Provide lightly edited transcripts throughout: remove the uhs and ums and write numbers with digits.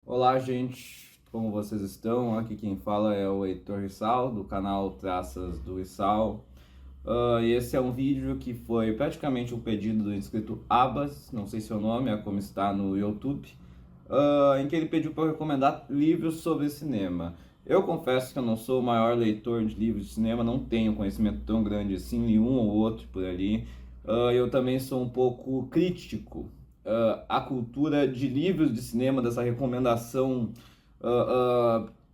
Olá, gente, como vocês estão? Aqui quem fala é o Heitor Rissal, do canal Traças do Rissal. E esse é um vídeo que foi praticamente um pedido do inscrito Abas, não sei seu nome, é como está no YouTube, em que ele pediu para eu recomendar livros sobre cinema. Eu confesso que eu não sou o maior leitor de livros de cinema, não tenho conhecimento tão grande assim, li um ou outro por ali. Eu também sou um pouco crítico à cultura de livros de cinema, dessa recomendação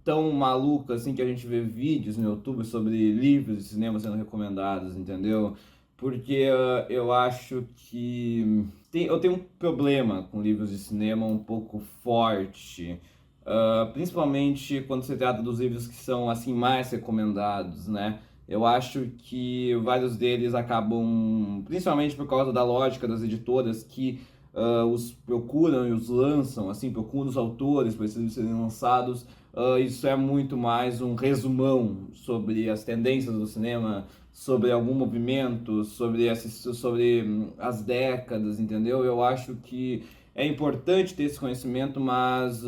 tão maluca assim que a gente vê vídeos no YouTube sobre livros de cinema sendo recomendados, entendeu? Porque eu acho que eu tenho um problema com livros de cinema um pouco forte. Principalmente quando se trata dos livros que são assim mais recomendados, né? Eu acho que vários deles acabam, principalmente por causa da lógica das editoras que os procuram e os lançam, assim, procuram os autores para esses serem lançados. Isso é muito mais um resumão sobre as tendências do cinema, sobre algum movimento, sobre as décadas, entendeu? Eu acho que é importante ter esse conhecimento, mas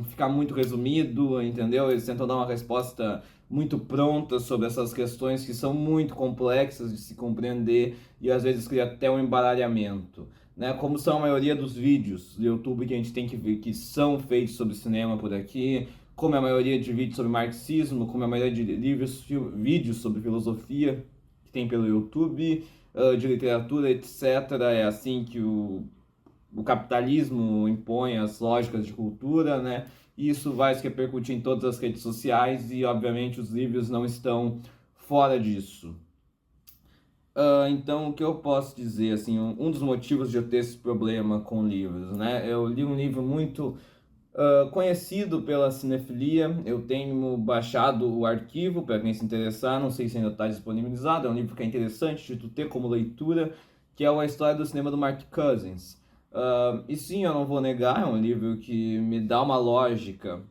ficar muito resumido, entendeu? Eles tentam dar uma resposta muito pronta sobre essas questões que são muito complexas de se compreender e às vezes cria até um embaralhamento, né? Como são a maioria dos vídeos do YouTube que a gente tem que ver que são feitos sobre cinema por aqui, como é a maioria de vídeos sobre marxismo, como é a maioria de vídeos sobre filosofia que tem pelo YouTube, de literatura, etc. É assim que o capitalismo impõe as lógicas de cultura, né? E isso vai se repercutir em todas as redes sociais e, obviamente, os livros não estão fora disso. Então, o que eu posso dizer, assim, um dos motivos de eu ter esse problema com livros, né? Eu li um livro muito conhecido pela cinefilia, eu tenho baixado o arquivo para quem se interessar, não sei se ainda está disponibilizado, é um livro que é interessante de tu ter como leitura, que é A História do Cinema do Mark Cousins. E sim, eu não vou negar, é um livro que me dá uma lógica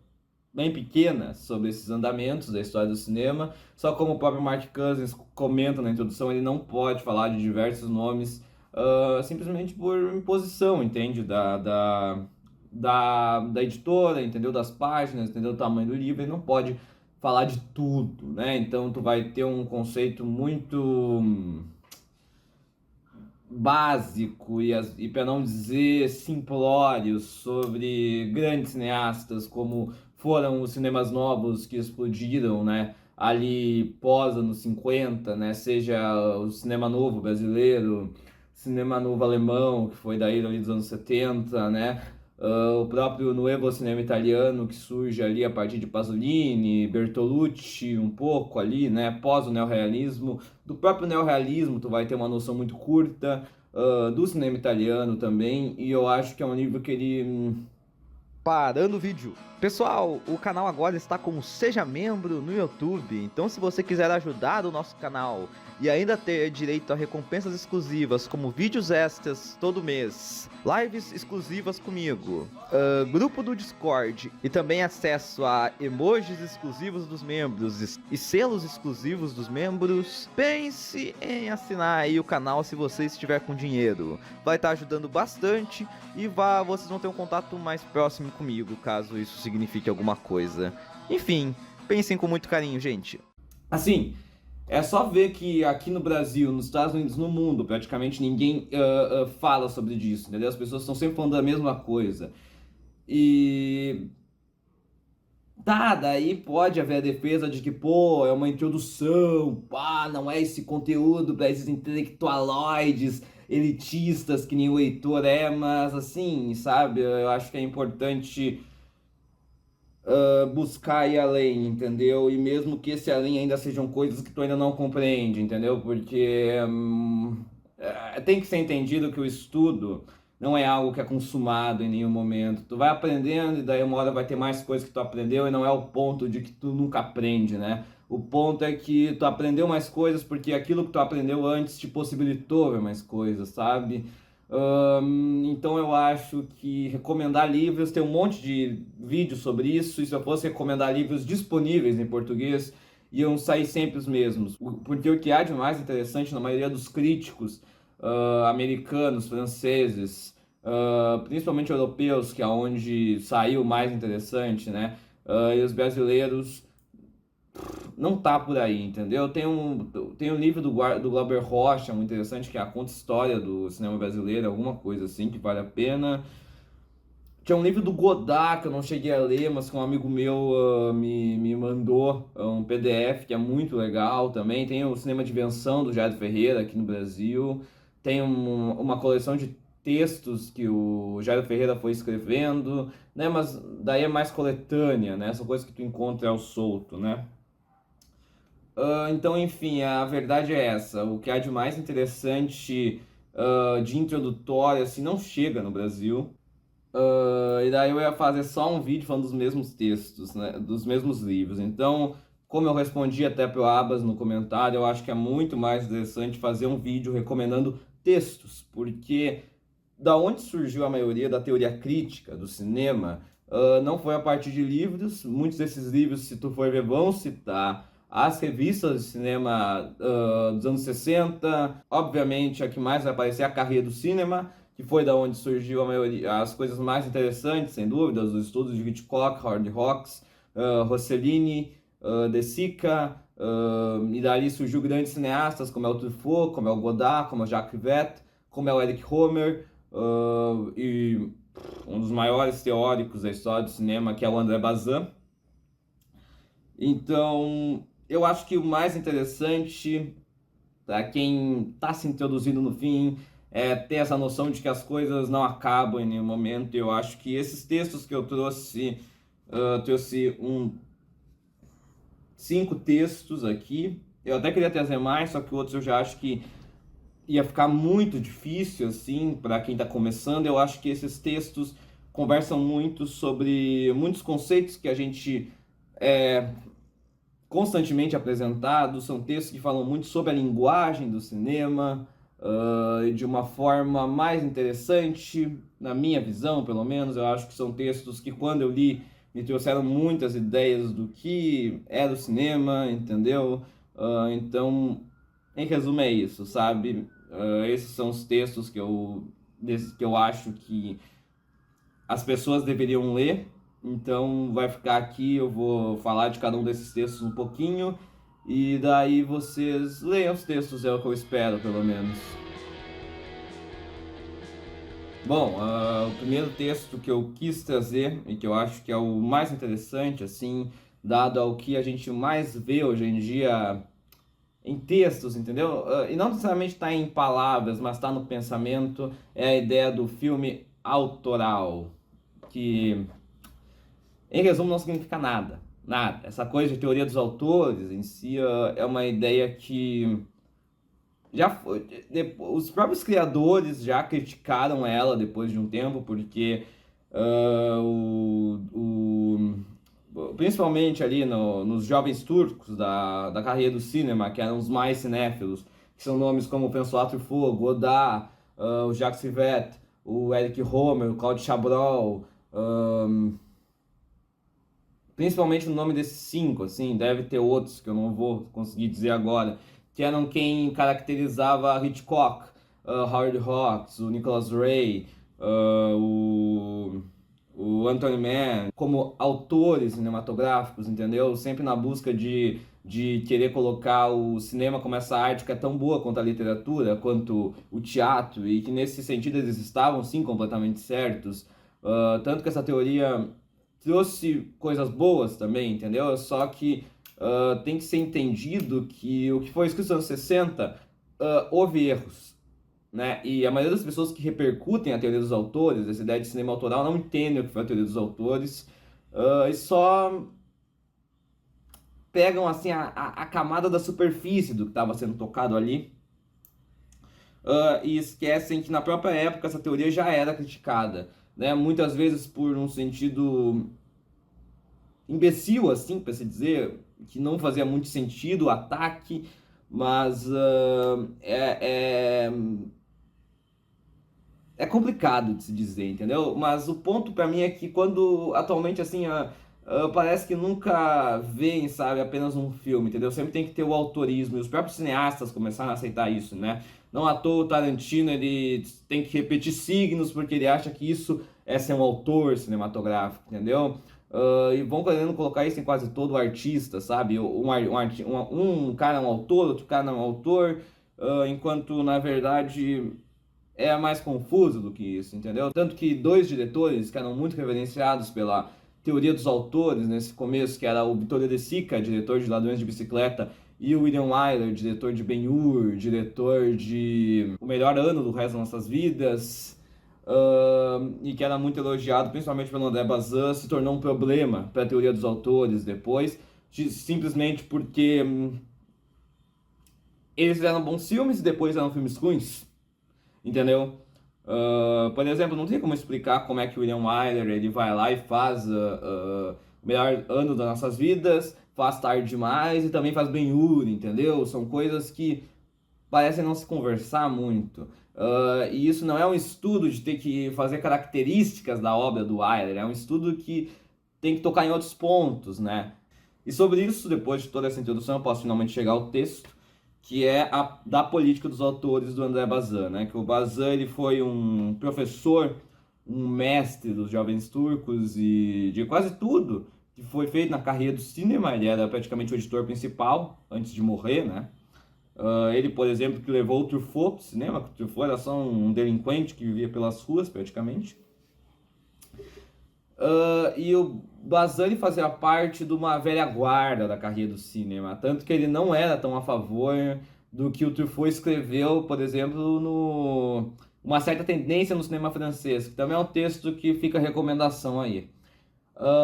bem pequena sobre esses andamentos da história do cinema, só como o próprio Mark Cousins comenta na introdução, ele não pode falar de diversos nomes simplesmente por imposição, entende? Da editora, entendeu? Das páginas, entendeu? Do tamanho do livro, ele não pode falar de tudo, né? Então tu vai ter um conceito muito básico e para não dizer simplório sobre grandes cineastas como foram os cinemas novos que explodiram, né? Ali pós anos 50, né? Seja o cinema novo brasileiro, cinema novo alemão, que foi daí ali dos anos 70, né? O próprio Nuevo Cinema Italiano, que surge ali a partir de Pasolini, Bertolucci, um pouco ali, né? Pós o neorrealismo. Do próprio neorrealismo, tu vai ter uma noção muito curta, do cinema italiano também, e eu acho que é um livro que ele. Parando o vídeo. Pessoal, o canal agora está com Seja Membro no YouTube, então se você quiser ajudar o nosso canal e ainda ter direito a recompensas exclusivas como vídeos extras todo mês, lives exclusivas comigo, grupo do Discord e também acesso a emojis exclusivos dos membros e selos exclusivos dos membros, pense em assinar aí o canal se você estiver com dinheiro. Vai estar ajudando bastante e vocês vão ter um contato mais próximo comigo, caso isso signifique alguma coisa. Enfim, pensem com muito carinho, gente. Assim, é só ver que aqui no Brasil, nos Estados Unidos, no mundo, praticamente ninguém fala sobre disso, entendeu? As pessoas estão sempre falando da mesma coisa. E tá, daí pode haver a defesa de que, pô, é uma introdução, pá, não é esse conteúdo para esses intelectualoides elitistas que nem o Heitor é, mas assim, sabe, eu acho que é importante buscar ir além, entendeu? E mesmo que esse além ainda sejam coisas que tu ainda não compreende, entendeu? Porque tem que ser entendido que o estudo não é algo que é consumado em nenhum momento. Tu vai aprendendo e daí uma hora vai ter mais coisas que tu aprendeu e não é o ponto de que tu nunca aprende, né? O ponto é que tu aprendeu mais coisas porque aquilo que tu aprendeu antes te possibilitou ver mais coisas, sabe? Então eu acho que recomendar livros, tem um monte de vídeos sobre isso, e se eu fosse recomendar livros disponíveis em português, iam sair sempre os mesmos. Porque o que há de mais interessante na maioria dos críticos americanos, franceses, principalmente europeus, que é onde saiu o mais interessante, né? E os brasileiros não tá por aí, entendeu? Tem um livro do Glauber Rocha, muito interessante, que é a conta história do cinema brasileiro, alguma coisa assim, que vale a pena. Tinha um livro do Godard que eu não cheguei a ler, mas que um amigo meu me mandou um PDF que é muito legal também. Tem o Cinema de Invenção do Jair Ferreira aqui no Brasil. Tem uma coleção de textos que o Jair Ferreira foi escrevendo, né? Mas daí é mais coletânea, né? Essa coisa que tu encontra ao solto, né? Então, enfim, a verdade é essa. O que há de mais interessante, de introdutório, assim, não chega no Brasil. E daí eu ia fazer só um vídeo falando dos mesmos textos, né? Dos mesmos livros. Então, como eu respondi até pro Abas no comentário, eu acho que é muito mais interessante fazer um vídeo recomendando textos, porque da onde surgiu a maioria da teoria crítica do cinema, não foi a partir de livros. Muitos desses livros, se tu for ver, vão citar as revistas de cinema dos anos 60. Obviamente, a que mais vai aparecer é a Carreira do Cinema, que foi da onde surgiu a maioria, as coisas mais interessantes, sem dúvida, os estudos de Hitchcock, Howard Hawks, Rossellini, De Sica, e dali surgiu grandes cineastas como é o Truffaut, como é o Godard, como é o Jacques Rivette, como é o Eric Rohmer, e um dos maiores teóricos da história do cinema, que é o André Bazin. Então, eu acho que o mais interessante, para quem está se introduzindo no fim, é ter essa noção de que as coisas não acabam em nenhum momento. Eu acho que esses textos que eu trouxe, trouxe 5 textos aqui. Eu até queria trazer mais, só que outros eu já acho que ia ficar muito difícil, assim, para quem está começando. Eu acho que esses textos conversam muito sobre muitos conceitos que a gente constantemente apresentado. São textos que falam muito sobre a linguagem do cinema, de uma forma mais interessante, na minha visão, pelo menos. Eu acho que são textos que, quando eu li, me trouxeram muitas ideias do que era o cinema, entendeu? Então, em resumo, é isso, sabe? Esses são os textos que eu acho que as pessoas deveriam ler. Então vai ficar aqui, eu vou falar de cada um desses textos um pouquinho, e daí vocês leiam os textos, é o que eu espero, pelo menos. Bom, o primeiro texto que eu quis trazer, e que eu acho que é o mais interessante, assim, dado ao que a gente mais vê hoje em dia em textos, entendeu? E não necessariamente está em palavras, mas está no pensamento, é a ideia do filme autoral, que, em resumo, não significa nada. Nada. Essa coisa de teoria dos autores em si é uma ideia que já foi, os próprios criadores já criticaram ela depois de um tempo, porque principalmente ali nos jovens turcos da carreira do cinema, que eram os mais cinéfilos, que são nomes como François Truffaut, Godard, o Jacques Rivette, o Eric Rohmer, o Claude Chabrol, principalmente no nome desses 5, assim, deve ter outros que eu não vou conseguir dizer agora, que eram quem caracterizava Hitchcock, Howard Hawks, o Nicholas Ray, o Anthony Mann, como autores cinematográficos, entendeu? Sempre na busca de querer colocar o cinema como essa arte que é tão boa quanto a literatura, quanto o teatro, e que nesse sentido eles estavam sim completamente certos. Tanto que essa teoria trouxe coisas boas também, entendeu? Só que tem que ser entendido que o que foi escrito nos anos 60, houve erros, né? E a maioria das pessoas que repercutem a teoria dos autores, essa ideia de cinema autoral, não entendem o que foi a teoria dos autores, e só pegam assim a camada da superfície do que estava sendo tocado ali, e esquecem que na própria época essa teoria já era criticada, né? Muitas vezes por um sentido imbecil, assim, para se dizer, que não fazia muito sentido o ataque, mas é complicado de se dizer, entendeu? Mas o ponto para mim é que quando atualmente assim parece que nunca veem, sabe, apenas um filme, entendeu? Sempre tem que ter o autorismo, e os próprios cineastas começaram a aceitar isso, né? Não à toa o Tarantino ele tem que repetir signos porque ele acha que isso é ser um autor cinematográfico, entendeu? E vão querendo colocar isso em quase todo artista, sabe? Um cara é um autor, outro cara não é um autor, enquanto na verdade é mais confuso do que isso, entendeu? Tanto que dois diretores que eram muito reverenciados pela teoria dos autores nesse começo, que era o Vittorio De Sica, diretor de Ladrões de Bicicleta, e o William Wyler, diretor de Ben-Hur, diretor de O Melhor Ano do Resto das Nossas Vidas, e que era muito elogiado, principalmente pelo André Bazin, se tornou um problema para a teoria dos autores depois, simplesmente porque eles fizeram bons filmes e depois eram filmes ruins, entendeu? Por exemplo, não tem como explicar como é que o William Wyler ele vai lá e faz O Melhor Ano das Nossas Vidas, faz Tarde Demais e também faz Ben-Hur, entendeu? São coisas que parecem não se conversar muito. E isso não é um estudo de ter que fazer características da obra do Wyler, é um estudo que tem que tocar em outros pontos, né? E sobre isso, depois de toda essa introdução, eu posso finalmente chegar ao texto, que é a da política dos autores do André Bazin, né? Que o Bazin ele foi um professor, um mestre dos jovens turcos e de quase tudo que foi feito na carreira do cinema. Ele era praticamente o editor principal antes de morrer, né? Ele, por exemplo, que levou o Truffaut para o cinema, que o Truffaut era só um delinquente que vivia pelas ruas, praticamente. E o Bazin fazia parte de uma velha guarda da carreira do cinema, tanto que ele não era tão a favor do que o Truffaut escreveu, por exemplo, no Uma Certa Tendência no Cinema Francês, que também é um texto que fica recomendação aí.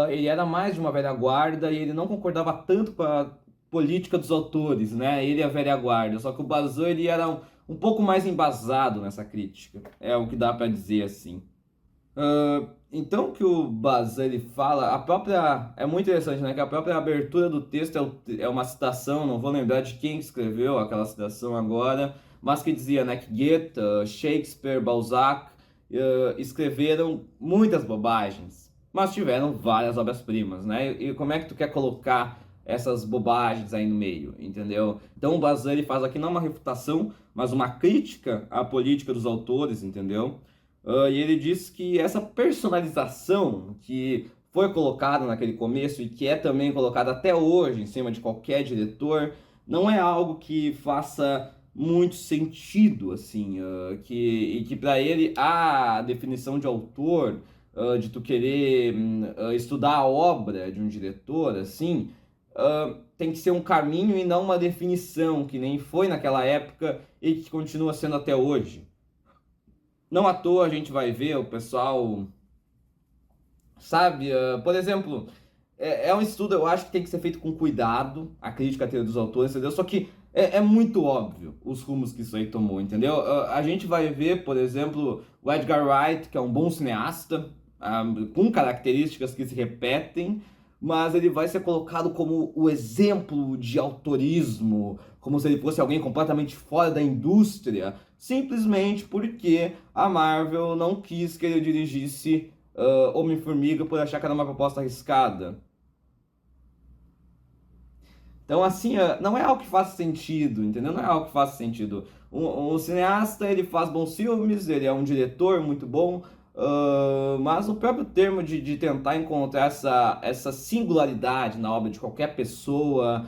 Ele era mais de uma velha guarda e ele não concordava tanto com a política dos autores, né? Ele e a velha guarda, só que o Bazin ele era um pouco mais embasado nessa crítica, é o que dá para dizer assim. Então o que o Bazin ele fala, a própria é muito interessante, né? Que a própria abertura do texto é uma citação, não vou lembrar de quem escreveu aquela citação agora, mas que dizia, né, que Goethe, Shakespeare, Balzac escreveram muitas bobagens, mas tiveram várias obras-primas, né? E como é que tu quer colocar essas bobagens aí no meio, entendeu? Então o Bazin ele faz aqui não uma refutação, mas uma crítica à política dos autores, entendeu? E ele diz que essa personalização que foi colocada naquele começo e que é também colocada até hoje em cima de qualquer diretor, não é algo que faça muito sentido, assim, e que para ele a definição de autor, de tu querer estudar a obra de um diretor, assim, tem que ser um caminho e não uma definição, que nem foi naquela época e que continua sendo até hoje. Não à toa a gente vai ver o pessoal, sabe? Por exemplo, é um estudo, eu acho que tem que ser feito com cuidado, a crítica à teoria dos autores, entendeu? Só que é muito óbvio os rumos que isso aí tomou, entendeu? A gente vai ver, por exemplo, o Edgar Wright, que é um bom cineasta, com características que se repetem, mas ele vai ser colocado como o exemplo de autorismo, como se ele fosse alguém completamente fora da indústria, simplesmente porque a Marvel não quis que ele dirigisse Homem-Formiga por achar que era uma proposta arriscada. Então, assim, não é algo que faça sentido, entendeu? Não é algo que faça sentido. Um cineasta, ele faz bons filmes, ele é um diretor muito bom, mas o próprio termo de tentar encontrar essa singularidade na obra de qualquer pessoa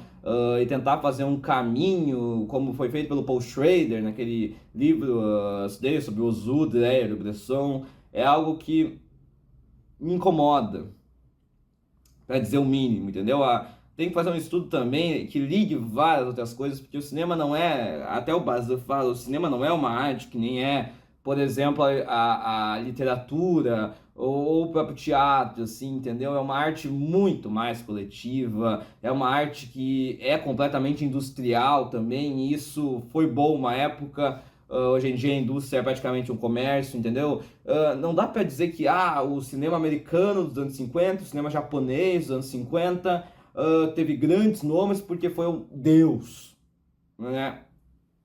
e tentar fazer um caminho, como foi feito pelo Paul Schrader naquele livro dele sobre o Ozu, Dreyer, o Bresson, é algo que me incomoda, para dizer o mínimo, entendeu? Tem que fazer um estudo também que ligue várias outras coisas, porque o cinema não é, até o Bazin fala, o cinema não é uma arte que nem é, por exemplo, a literatura ou o próprio teatro, assim, entendeu? É uma arte muito mais coletiva, é uma arte que é completamente industrial também, e isso foi bom uma época. Hoje em dia a indústria é praticamente um comércio, entendeu? Não dá para dizer que o cinema americano dos anos 50, o cinema japonês dos anos 50 teve grandes nomes porque foi um Deus, né?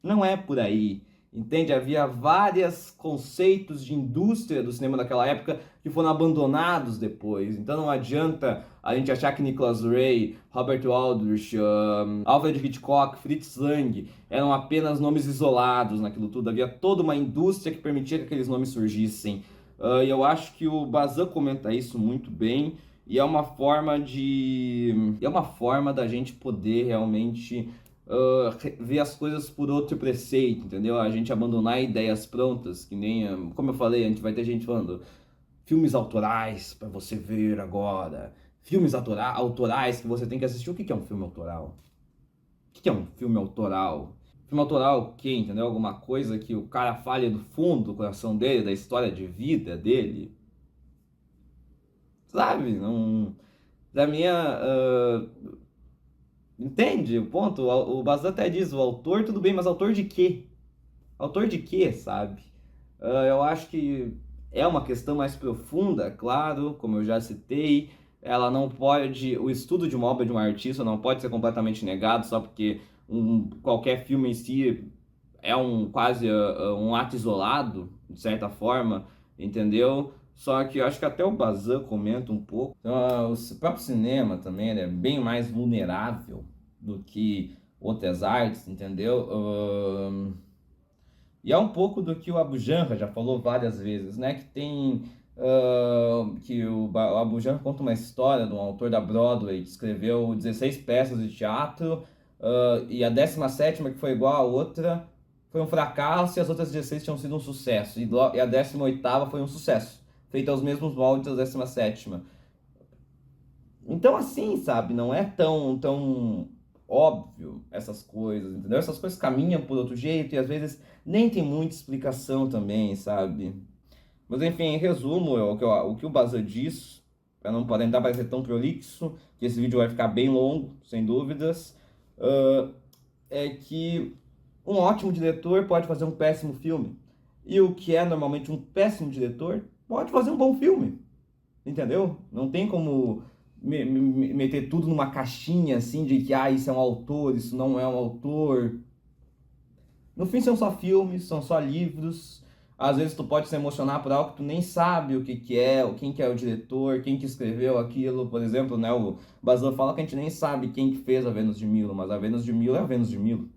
Não é por aí, entende? Havia vários conceitos de indústria do cinema daquela época que foram abandonados depois. Então não adianta a gente achar que Nicholas Ray, Robert Aldrich, Alfred Hitchcock, Fritz Lang eram apenas nomes isolados naquilo tudo. Havia toda uma indústria que permitia que aqueles nomes surgissem. E eu acho que o Bazin comenta isso muito bem. E é uma forma da gente poder realmente ver as coisas por outro preceito, entendeu? A gente abandonar ideias prontas, que nem, como eu falei, a gente vai ter gente falando filmes autorais para você ver agora, filmes autorais que você tem que assistir. O que é um filme autoral? O que é um filme autoral? Filme autoral o quê, entendeu? Alguma coisa que o cara fale do fundo do coração dele, da história de vida dele? Sabe? Não... Da minha... Entende o ponto? O Bazin até diz, o autor, tudo bem, mas autor de quê? Autor de quê, sabe? Eu acho que é uma questão mais profunda, claro, como eu já citei. Ela não pode... O estudo de uma obra de um artista não pode ser completamente negado só porque qualquer filme em si é quase um ato isolado, de certa forma, entendeu? Só que eu acho que até o Bazin comenta um pouco. Então, o próprio cinema também é bem mais vulnerável do que outras artes, entendeu? E é um pouco do que o Abu Janra já falou várias vezes, né? Que tem... que o Abu Janra conta uma história de um autor da Broadway que escreveu 16 peças de teatro e a 17ª, que foi igual a outra, foi um fracasso e as outras 16 tinham sido um sucesso. E a 18ª foi um sucesso, feita aos mesmos moldes da 17ª. Então, assim, sabe, não é tão óbvio essas coisas, entendeu? Essas coisas caminham por outro jeito e às vezes nem tem muita explicação também, sabe? Mas enfim, em resumo, o que o Bazin diz, para não tentar parecer tão prolixo, que esse vídeo vai ficar bem longo, sem dúvidas, é que um ótimo diretor pode fazer um péssimo filme. E o que é normalmente um péssimo diretor pode fazer um bom filme. Entendeu? Não tem como meter tudo numa caixinha assim de que isso é um autor, isso não é um autor. No fim são só filmes, são só livros. Às vezes tu pode se emocionar por algo que tu nem sabe o que é, quem que é o diretor, quem que escreveu aquilo. Por exemplo, né, o Bazin fala que a gente nem sabe quem que fez a Vênus de Milo, mas a Vênus de Milo é a Vênus de Milo.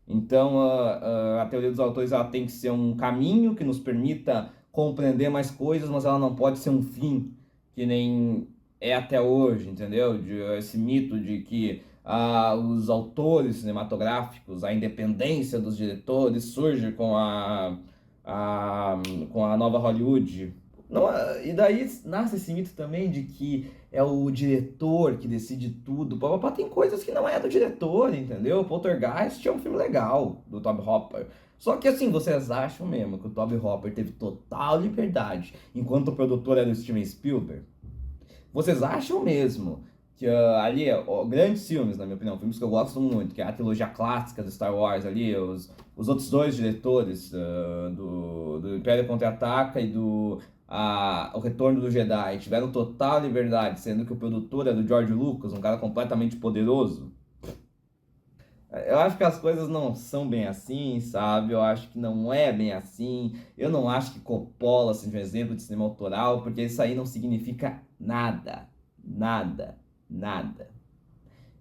Então a teoria dos autores ela tem que ser um caminho que nos permita compreender mais coisas, mas ela não pode ser um fim, que nem é até hoje, entendeu? Esse mito de que os autores cinematográficos, a independência dos diretores surge com com a nova Hollywood. Não, e daí nasce esse mito também de que é o diretor que decide tudo. Tem coisas que não é do diretor, entendeu? Poltergeist é um filme legal, do Tobe Hooper. Só que assim, vocês acham mesmo que o Tobe Hooper teve total liberdade enquanto o produtor era o Steven Spielberg? Vocês acham mesmo que ali, grandes filmes, na minha opinião, filmes que eu gosto muito, que é a trilogia clássica do Star Wars ali, os outros dois diretores do Império Contra-Ataca e o Retorno do Jedi, tiveram total liberdade, sendo que o produtor é do George Lucas, um cara completamente poderoso? Eu acho que as coisas não são bem assim, sabe? Eu acho que não é bem assim. Eu não acho que Coppola seja um exemplo de cinema autoral, porque isso aí não significa nada. Nada. Nada.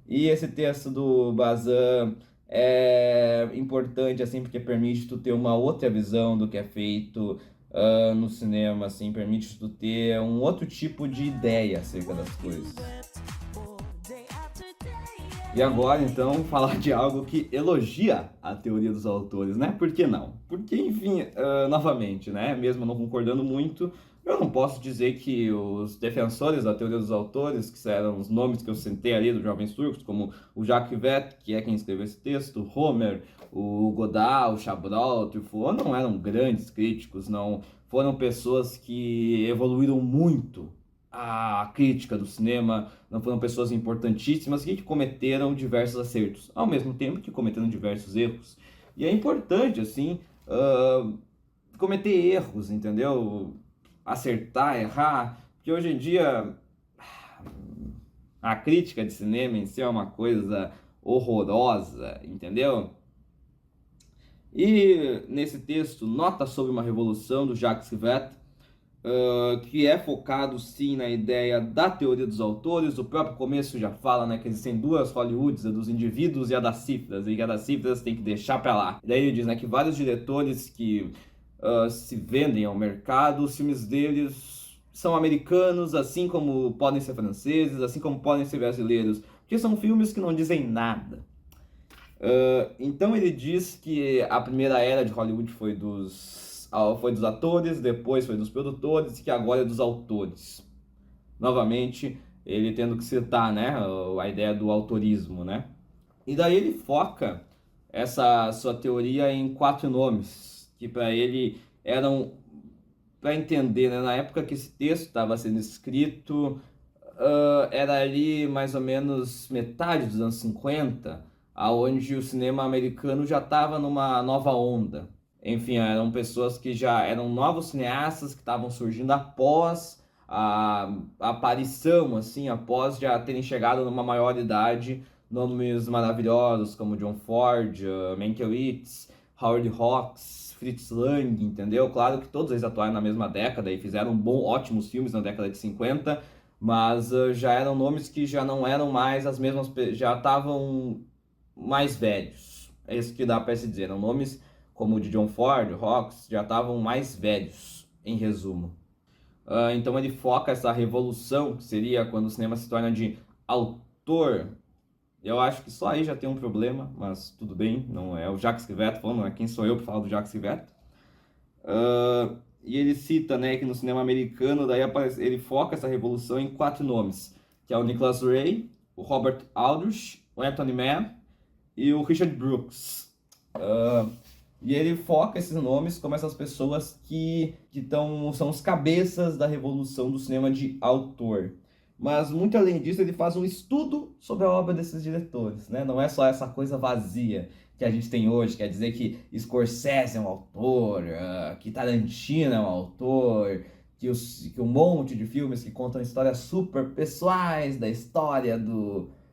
E esse texto do Bazin é importante, assim, porque permite tu ter uma outra visão do que é feito no cinema, assim, permite tu ter um outro tipo de ideia acerca das coisas. E agora, então, falar de algo que elogia a teoria dos autores, né? Por que não? Porque, enfim, novamente, né? Mesmo não concordando muito, eu não posso dizer que os defensores da teoria dos autores, que eram os nomes que eu citei ali dos Jovens Turcos, como o Jacques Vette, que é quem escreveu esse texto, Homer, o Godard, o Chabrol, o Truffaut, não eram grandes críticos, não foram pessoas que evoluíram muito a crítica do cinema, não foram pessoas importantíssimas que cometeram diversos acertos, ao mesmo tempo que cometeram diversos erros. E é importante, assim, cometer erros, entendeu? Acertar, errar, porque hoje em dia a crítica de cinema em si é uma coisa horrorosa, entendeu? E nesse texto, Nota sobre uma Revolução, do Jacques Rivette, que é focado sim na ideia da teoria dos autores. O próprio começo já fala, né, que existem duas Hollywoods, a dos indivíduos e a das cifras, e a das cifras tem que deixar pra lá. E daí ele diz, né, que vários diretores que se vendem ao mercado, os filmes deles são americanos, assim como podem ser franceses, assim como podem ser brasileiros, porque são filmes que não dizem nada. Então ele diz que a primeira era de Hollywood foi dos atores, depois foi dos produtores e que agora é dos autores. Novamente, ele tendo que citar, né, a ideia do autorismo, né? E daí ele foca essa sua teoria em 4 nomes, que para ele eram, para entender, né, na época que esse texto estava sendo escrito, era ali mais ou menos metade dos anos 50, aonde o cinema americano já estava numa nova onda. Enfim, eram pessoas que já eram novos cineastas que estavam surgindo após a aparição, assim, após já terem chegado numa maior idade, nomes maravilhosos como John Ford, Mankiewicz, Howard Hawks, Fritz Lang, entendeu? Claro que todos eles atuaram na mesma década e fizeram ótimos filmes na década de 50, mas já eram nomes que já não eram mais as mesmas, já estavam mais velhos. É isso que dá para se dizer. Eram nomes como o de John Ford, Hawks, já estavam mais velhos, em resumo. Então ele foca essa revolução, que seria quando o cinema se torna de autor. Eu acho que só aí já tem um problema, mas tudo bem, não é o Jacques Rivette falando, não é quem sou eu para falar do Jacques Rivette. E ele cita, né, que no cinema americano daí ele foca essa revolução em 4 nomes, que é o Nicholas Ray, o Robert Aldrich, o Anthony Mann e o Richard Brooks. E ele foca esses nomes como essas pessoas que são os cabeças da revolução do cinema de autor. Mas, muito além disso, ele faz um estudo sobre a obra desses diretores, né? Não é só essa coisa vazia que a gente tem hoje, quer dizer que Scorsese é um autor, que Tarantino é um autor, que um monte de filmes que contam histórias super pessoais da história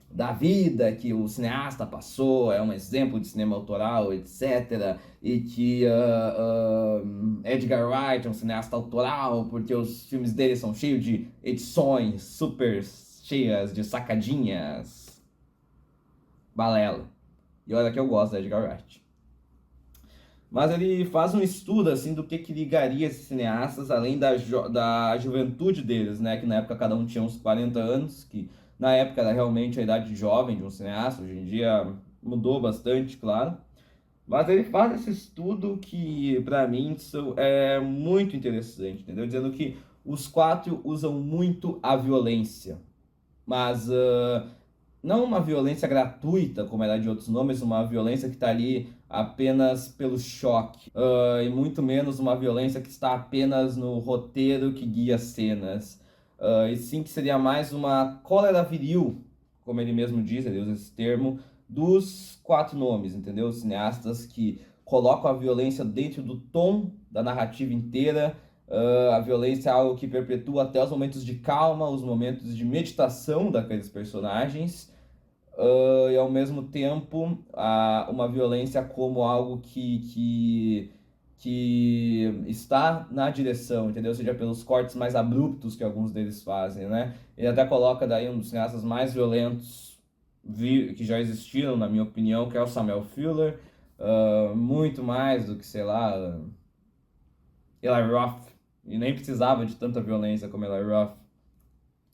da vida que o cineasta passou, é um exemplo de cinema autoral, etc. E que Edgar Wright é um cineasta autoral, porque os filmes dele são cheios de edições super cheias de sacadinhas. Balela. E olha que eu gosto de Edgar Wright. Mas ele faz um estudo assim do que ligaria esses cineastas, além da juventude deles, né? Que na época cada um tinha uns 40 anos, que na época era realmente a idade jovem de um cineasta, hoje em dia mudou bastante, claro. Mas ele faz esse estudo que, para mim, é muito interessante, entendeu? Dizendo que os 4 usam muito a violência, mas não uma violência gratuita, como era de outros nomes, uma violência que está ali apenas pelo choque, e muito menos uma violência que está apenas no roteiro que guia as cenas. E sim que seria mais uma cólera viril, como ele mesmo diz, ele usa esse termo, dos 4 nomes, entendeu? Os cineastas que colocam a violência dentro do tom da narrativa inteira. A violência é algo que perpetua até os momentos de calma, os momentos de meditação daqueles personagens, e ao mesmo tempo uma violência como algo que está na direção, entendeu? Seja pelos cortes mais abruptos que alguns deles fazem, né? Ele até coloca daí um dos cineastas mais violentos que já existiram, na minha opinião, que é o Samuel Fuller, muito mais do que, sei lá, Eli Roth, e nem precisava de tanta violência como Eli Roth,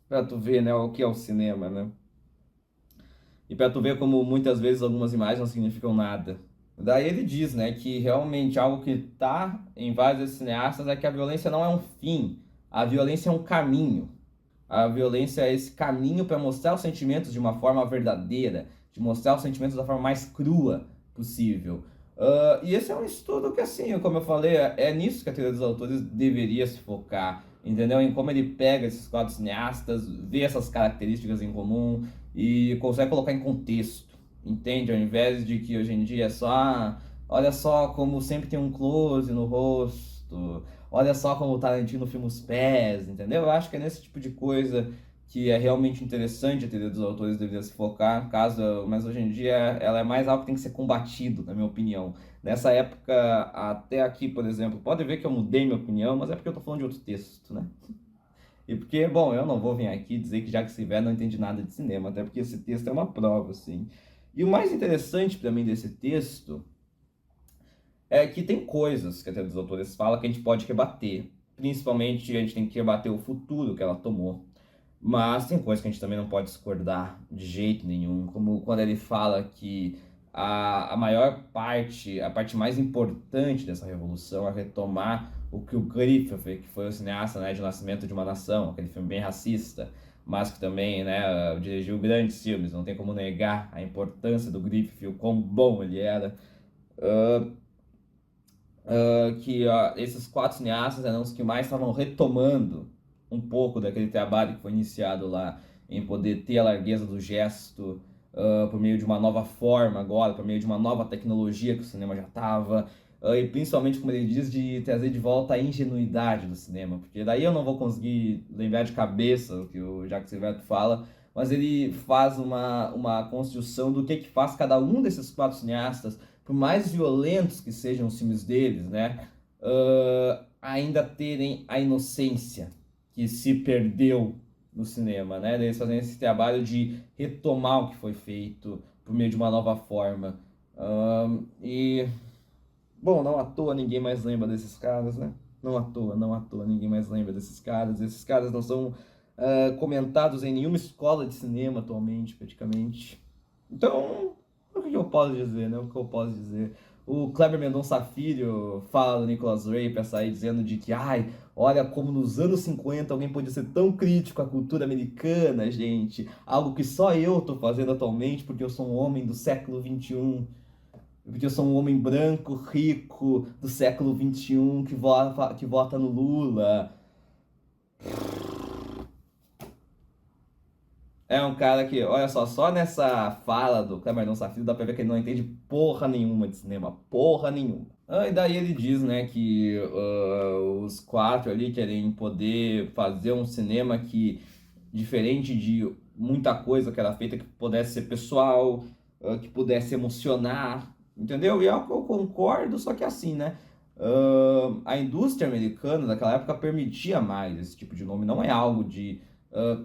pra tu ver, né, o que é o cinema, né? E pra tu ver como muitas vezes algumas imagens não significam nada. Daí ele diz, né, que realmente algo que tá em vários cineastas é que a violência não é um fim, a violência é um caminho. A violência é esse caminho para mostrar os sentimentos de uma forma verdadeira, de mostrar os sentimentos da forma mais crua possível. E esse é um estudo que, assim, como eu falei, é nisso que a teoria dos autores deveria se focar, entendeu? Em como ele pega esses 4 cineastas, vê essas características em comum e consegue colocar em contexto, entende? Ao invés de que hoje em dia é só, olha só como sempre tem um close no rosto, olha só como o Tarantino filma os pés, entendeu? Eu acho que é nesse tipo de coisa que é realmente interessante, a teoria dos autores deveria se focar, mas hoje em dia ela é mais algo que tem que ser combatido, na minha opinião. Nessa época, até aqui, por exemplo, pode ver que eu mudei minha opinião, mas é porque eu tô falando de outro texto, né? E porque, bom, eu não vou vir aqui dizer que Jacques Rivera não entende nada de cinema, até porque esse texto é uma prova, assim. E o mais interessante para mim desse texto é que tem coisas que a teoria dos autores fala que a gente pode rebater. Principalmente a gente tem que rebater o futuro que ela tomou. Mas tem coisas que a gente também não pode discordar de jeito nenhum, como quando ele fala que a maior parte, a parte mais importante dessa revolução é retomar o que o Griffith, que foi o cineasta, né, de Nascimento de uma Nação, aquele filme bem racista, mas que também, né, dirigiu grandes filmes, não tem como negar a importância do Griffith, o quão bom ele era. Esses quatro cineastas eram os que mais estavam retomando um pouco daquele trabalho que foi iniciado lá, em poder ter a largueza do gesto, por meio de uma nova forma agora, por meio de uma nova tecnologia que o cinema já estava, e principalmente, como ele diz, de trazer de volta a ingenuidade do cinema, porque daí eu não vou conseguir lembrar de cabeça o que o Jacques Rivera fala, mas ele faz uma construção do que faz cada um desses quatro cineastas, por mais violentos que sejam os filmes deles, né, ainda terem a inocência que se perdeu no cinema, né? Eles fazem esse trabalho de retomar o que foi feito por meio de uma nova forma. Bom, não à toa ninguém mais lembra desses caras, né? Não à toa ninguém mais lembra desses caras. Esses caras não são comentados em nenhuma escola de cinema atualmente, praticamente. Então, o que eu posso dizer, né? O que eu posso dizer? O Kleber Mendonça Filho fala do Nicolas Ray pra sair dizendo de que, ai, olha como nos anos 50 alguém podia ser tão crítico à cultura americana, gente. Algo que só eu tô fazendo atualmente porque eu sou um homem do século XXI. Porque eu sou um homem branco, rico, do século XXI, que vota no Lula. É um cara que, olha só nessa fala do Kleber Mendonça Filho dá pra ver que ele não entende porra nenhuma de cinema, porra nenhuma. E daí ele diz, né, que os quatro ali querem poder fazer um cinema que, diferente de muita coisa que era feita, que pudesse ser pessoal, que pudesse emocionar, entendeu? E é o que eu concordo, só que assim, né? A indústria americana daquela época permitia mais esse tipo de nome, não é algo de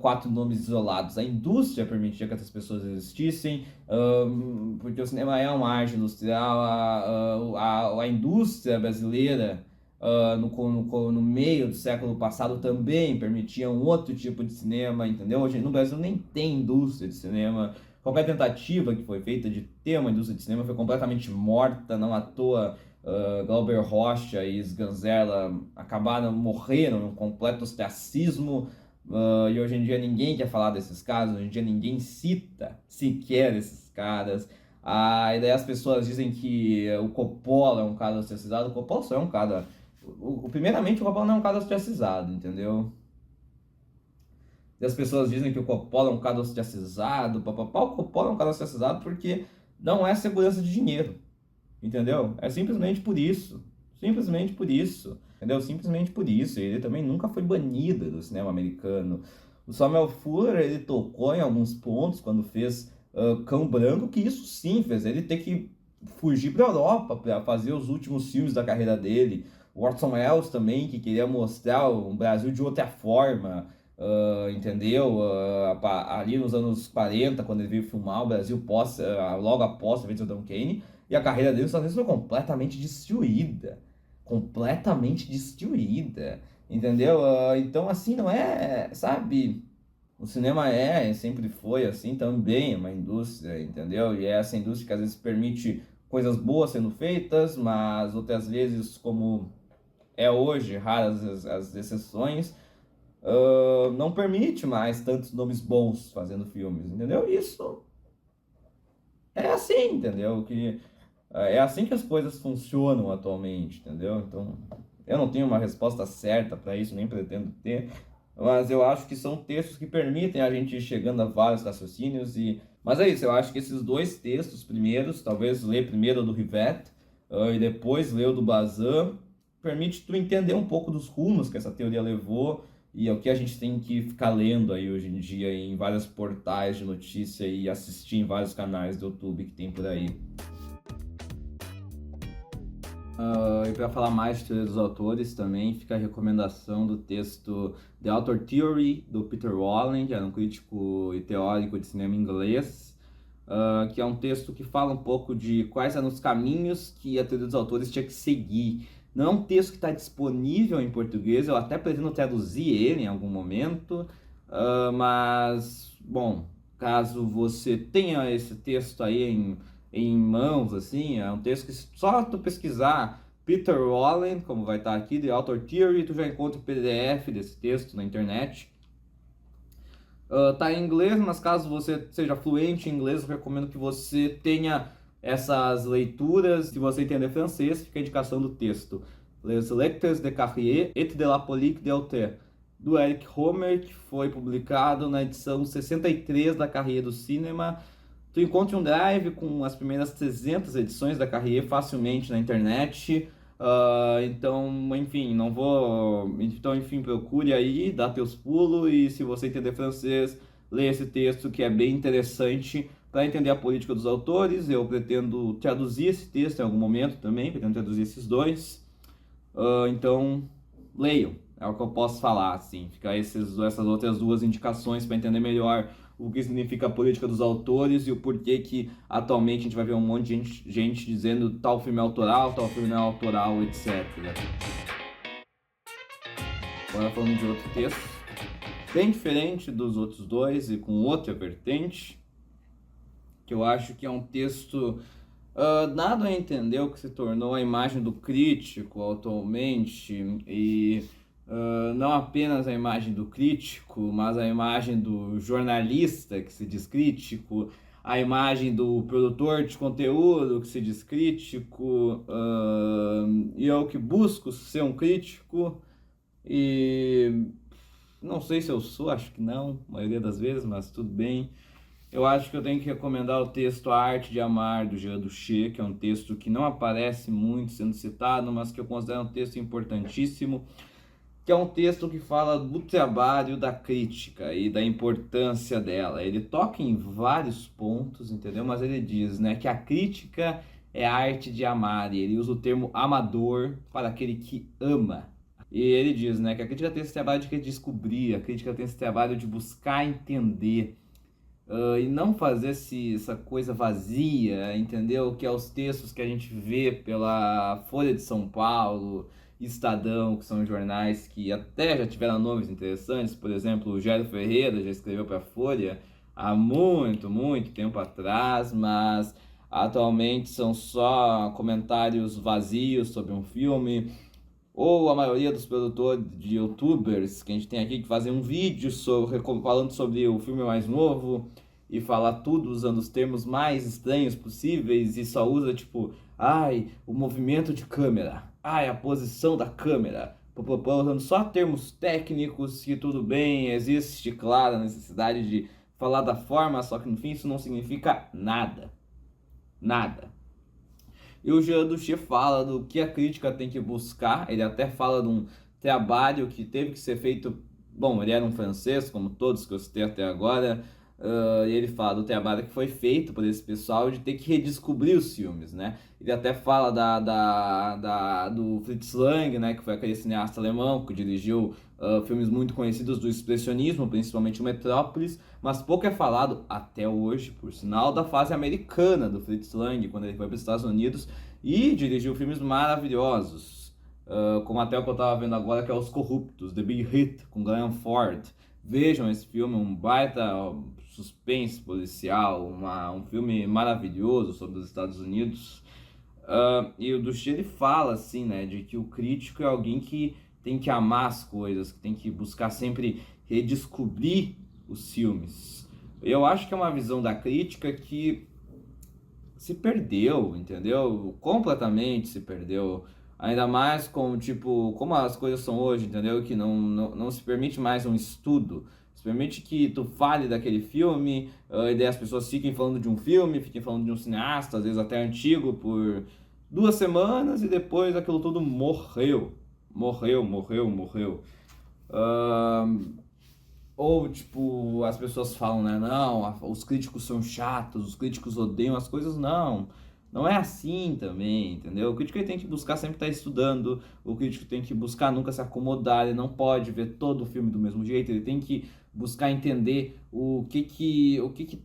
quatro nomes isolados. A indústria permitia que essas pessoas existissem, porque o cinema é uma arte industrial, a indústria brasileira no meio do século passado também permitia um outro tipo de cinema, entendeu? Hoje no Brasil nem tem indústria de cinema. Qualquer tentativa que foi feita de ter uma indústria de cinema foi completamente morta, não à toa. Glauber Rocha e Sganzerla morreram num completo ostracismo. E hoje em dia ninguém quer falar desses casos, hoje em dia ninguém cita sequer esses caras. E daí as pessoas dizem que o Coppola é um caso ostracizado. O Coppola só é um cara. Primeiramente, o Coppola não é um caso ostracizado, entendeu? E as pessoas dizem que o Coppola é um caso ostracizado, papapá. O Coppola é um caso ostracizado porque não é segurança de dinheiro, entendeu? É simplesmente por isso. Simplesmente por isso. Entendeu? Simplesmente por isso. Ele também nunca foi banido do cinema americano. O Samuel Fuller, ele tocou em alguns pontos quando fez Cão Branco, que isso sim fez ele ter que fugir para a Europa para fazer os últimos filmes da carreira dele. O Orson Welles também, que queria mostrar o Brasil de outra forma, entendeu? Ali nos anos 40, quando ele veio filmar o Brasil logo após a Aventura do Don Kane, e a carreira dele nos Estados Unidos foi completamente destruída. Completamente destruída, entendeu? Então, assim, não é, sabe? O cinema sempre foi assim também, é uma indústria, entendeu? E é essa indústria que às vezes permite coisas boas sendo feitas, mas outras vezes, como é hoje, raras as exceções, não permite mais tantos nomes bons fazendo filmes, entendeu? Isso é assim, entendeu? É assim que as coisas funcionam atualmente, entendeu? Então, eu não tenho uma resposta certa para isso, nem pretendo ter, mas eu acho que são textos que permitem a gente ir chegando a vários raciocínios. Mas é isso, eu acho que esses dois textos primeiros, talvez ler primeiro o do Rivette e depois ler o do Bazin, permite tu entender um pouco dos rumos que essa teoria levou e é o que a gente tem que ficar lendo aí hoje em dia em vários portais de notícia e assistir em vários canais do YouTube que tem por aí. E para falar mais de teoria dos autores também fica a recomendação do texto The Author Theory, do Peter Walling, que era um crítico e teórico de cinema inglês, que é um texto que fala um pouco de quais eram os caminhos que a teoria dos autores tinha que seguir. Não é um texto que está disponível em português, eu até pretendo traduzir ele em algum momento, mas, bom, caso você tenha esse texto aí em mãos, assim, é um texto que só tu pesquisar Peter Walling, como vai estar aqui, The Author Theory, tu já encontra o PDF desse texto na internet. Tá em inglês, mas caso você seja fluente em inglês, eu recomendo que você tenha essas leituras. Se você entender francês, fica a indicação do texto Les Lecteurs de Carrier et de la Politique d'Auteur, do Eric Romer, que foi publicado na edição 63 da Carrier do Cinema. Tu encontra um drive com as primeiras 300 edições da Carrier facilmente na internet. Então, enfim, não vou... Então, enfim, procure aí, dá teus pulos, e se você entender francês, leia esse texto que é bem interessante para entender a política dos autores. Eu pretendo traduzir esse texto em algum momento também, pretendo traduzir esses dois. Então, leiam, é o que eu posso falar, assim. Fica essas outras duas indicações para entender melhor o que significa a política dos autores e o porquê que atualmente a gente vai ver um monte de gente dizendo tal filme é autoral, tal filme não é autoral, etc. Agora falando de outro texto, bem diferente dos outros dois e com outra vertente, que eu acho que é um texto dado a entender o que se tornou a imagem do crítico atualmente, e não apenas a imagem do crítico, mas a imagem do jornalista que se diz crítico, a imagem do produtor de conteúdo que se diz crítico, e eu que busco ser um crítico, e não sei se eu sou, acho que não, a maioria das vezes, mas tudo bem. Eu acho que eu tenho que recomendar o texto A Arte de Amar, do Jean Duché, que é um texto que não aparece muito sendo citado, mas que eu considero um texto importantíssimo, que é um texto que fala do trabalho da crítica e da importância dela. Ele toca em vários pontos, entendeu? Mas ele diz, né, que a crítica é a arte de amar, e ele usa o termo amador para aquele que ama. E ele diz, né, que a crítica tem esse trabalho de descobrir, a crítica tem esse trabalho de buscar entender, e não fazer essa coisa vazia, entendeu? Que é os textos que a gente vê pela Folha de São Paulo, Estadão, que são jornais que até já tiveram nomes interessantes. Por exemplo, o Jairo Ferreira já escreveu para a Folha há muito, muito tempo atrás, mas atualmente são só comentários vazios sobre um filme. Ou a maioria dos produtores de youtubers que a gente tem aqui, que fazem um vídeo falando sobre o filme mais novo e falar tudo usando os termos mais estranhos possíveis, e só usa tipo, ai, o movimento de câmera, ai, a posição da câmera, usando só termos técnicos, que tudo bem, existe, claro, a necessidade de falar da forma, só que no fim isso não significa nada. Nada. E o Jean Duché fala do que a crítica tem que buscar. Ele até fala de um trabalho que teve que ser feito. Bom, ele era um francês, como todos que eu citei até agora. E ele fala do trabalho que foi feito por esse pessoal de ter que redescobrir os filmes, né? Ele até fala do Fritz Lang, né? Que foi aquele cineasta alemão que dirigiu filmes muito conhecidos do expressionismo, principalmente o Metrópolis, mas pouco é falado até hoje, por sinal, da fase americana do Fritz Lang, quando ele foi para os Estados Unidos e dirigiu filmes maravilhosos, como até o que eu estava vendo agora, que é Os Corruptos, The Big Hit, com Glenn Ford. Vejam esse filme, um baita suspense policial, um filme maravilhoso sobre os Estados Unidos. E o Duché, ele fala assim, né, de que o crítico é alguém que tem que amar as coisas, que tem que buscar sempre redescobrir os filmes. Eu acho que é uma visão da crítica que se perdeu, entendeu? Completamente se perdeu. Ainda mais como as coisas são hoje, entendeu? Que não se permite mais um estudo. Se permite que tu fale daquele filme, e daí as pessoas fiquem falando de um filme, fiquem falando de um cineasta, às vezes até antigo, por 2 semanas, e depois aquilo tudo morreu. Morreu. Ou, tipo, as pessoas falam, né? Não, os críticos são chatos, os críticos odeiam as coisas. Não, não é assim também, entendeu? O crítico ele tem que buscar sempre estar estudando, o crítico tem que buscar nunca se acomodar, ele não pode ver todo o filme do mesmo jeito, ele tem que buscar entender o que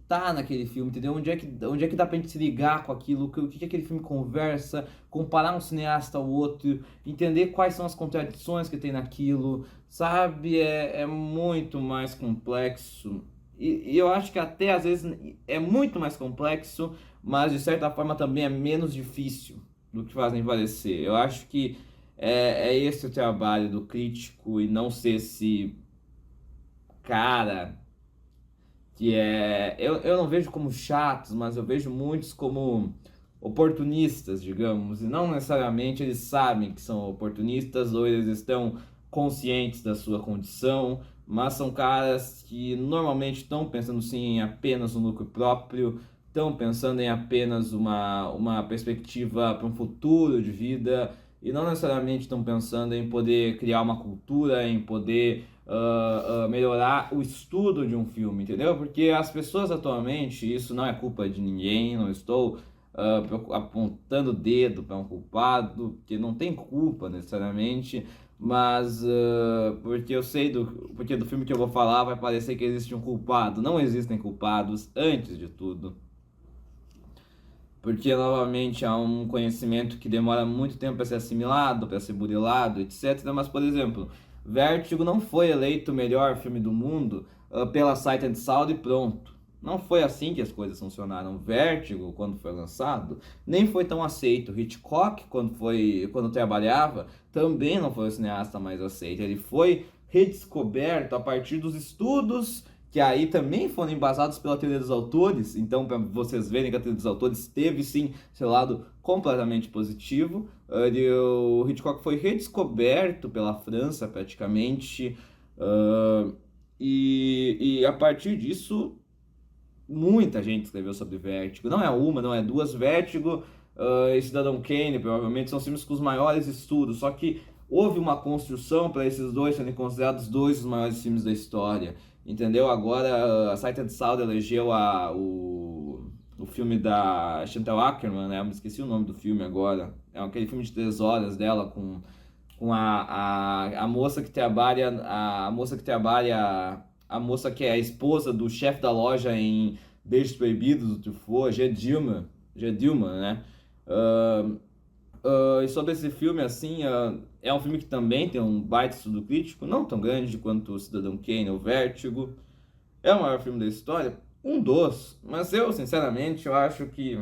tá naquele filme, entendeu? Onde é que dá pra gente se ligar com aquilo, o que aquele filme conversa, comparar um cineasta ao outro, entender quais são as contradições que tem naquilo, sabe? É muito mais complexo. E eu acho que até às vezes é muito mais complexo, mas de certa forma também é menos difícil do que fazem parecer. Eu acho que é esse o trabalho do crítico e não ser esse cara que é. Eu não vejo como chatos, mas eu vejo muitos como oportunistas, digamos, e não necessariamente eles sabem que são oportunistas ou eles estão conscientes da sua condição, mas são caras que normalmente estão pensando sim em apenas um lucro próprio, estão pensando em apenas uma perspectiva para um futuro de vida e não necessariamente estão pensando em poder criar uma cultura, em poder melhorar o estudo de um filme, entendeu? Porque as pessoas atualmente, isso não é culpa de ninguém, não estou apontando o dedo para um culpado, porque não tem culpa necessariamente, mas porque eu sei porque do filme que eu vou falar vai parecer que existe um culpado. Não existem culpados antes de tudo. Porque novamente há um conhecimento que demora muito tempo para ser assimilado, para ser burilado, etc. Mas, por exemplo, Vértigo não foi eleito o melhor filme do mundo pela Sight and Sound e pronto. Não foi assim que as coisas funcionaram. Vértigo, quando foi lançado, nem foi tão aceito. Hitchcock, quando trabalhava, também não foi o cineasta mais aceito. Ele foi redescoberto a partir dos estudos que aí também foram embasados pela teoria dos autores. Então, para vocês verem que a teoria dos autores teve sim seu lado completamente positivo. O Hitchcock foi redescoberto pela França praticamente, e a partir disso muita gente escreveu sobre Vértigo. Não é uma, não é duas. Vértigo e Cidadão Kane provavelmente são filmes com os maiores estudos, só que houve uma construção para esses dois serem considerados dois dos maiores filmes da história, entendeu? Agora a Sight and Sound elegeu o filme da Chantal Akerman, né? Eu me esqueci o nome do filme agora. É aquele filme de 3 horas dela com a moça que trabalha, a moça que é a esposa do chefe da loja em Beijos Proibidos do Truffaut, G. Dillman, né? E sobre esse filme, assim, é um filme que também tem um baita estudo crítico, não tão grande quanto o Cidadão Kane ou Vértigo. É o maior filme da história? Um dos. Mas eu, sinceramente, eu acho que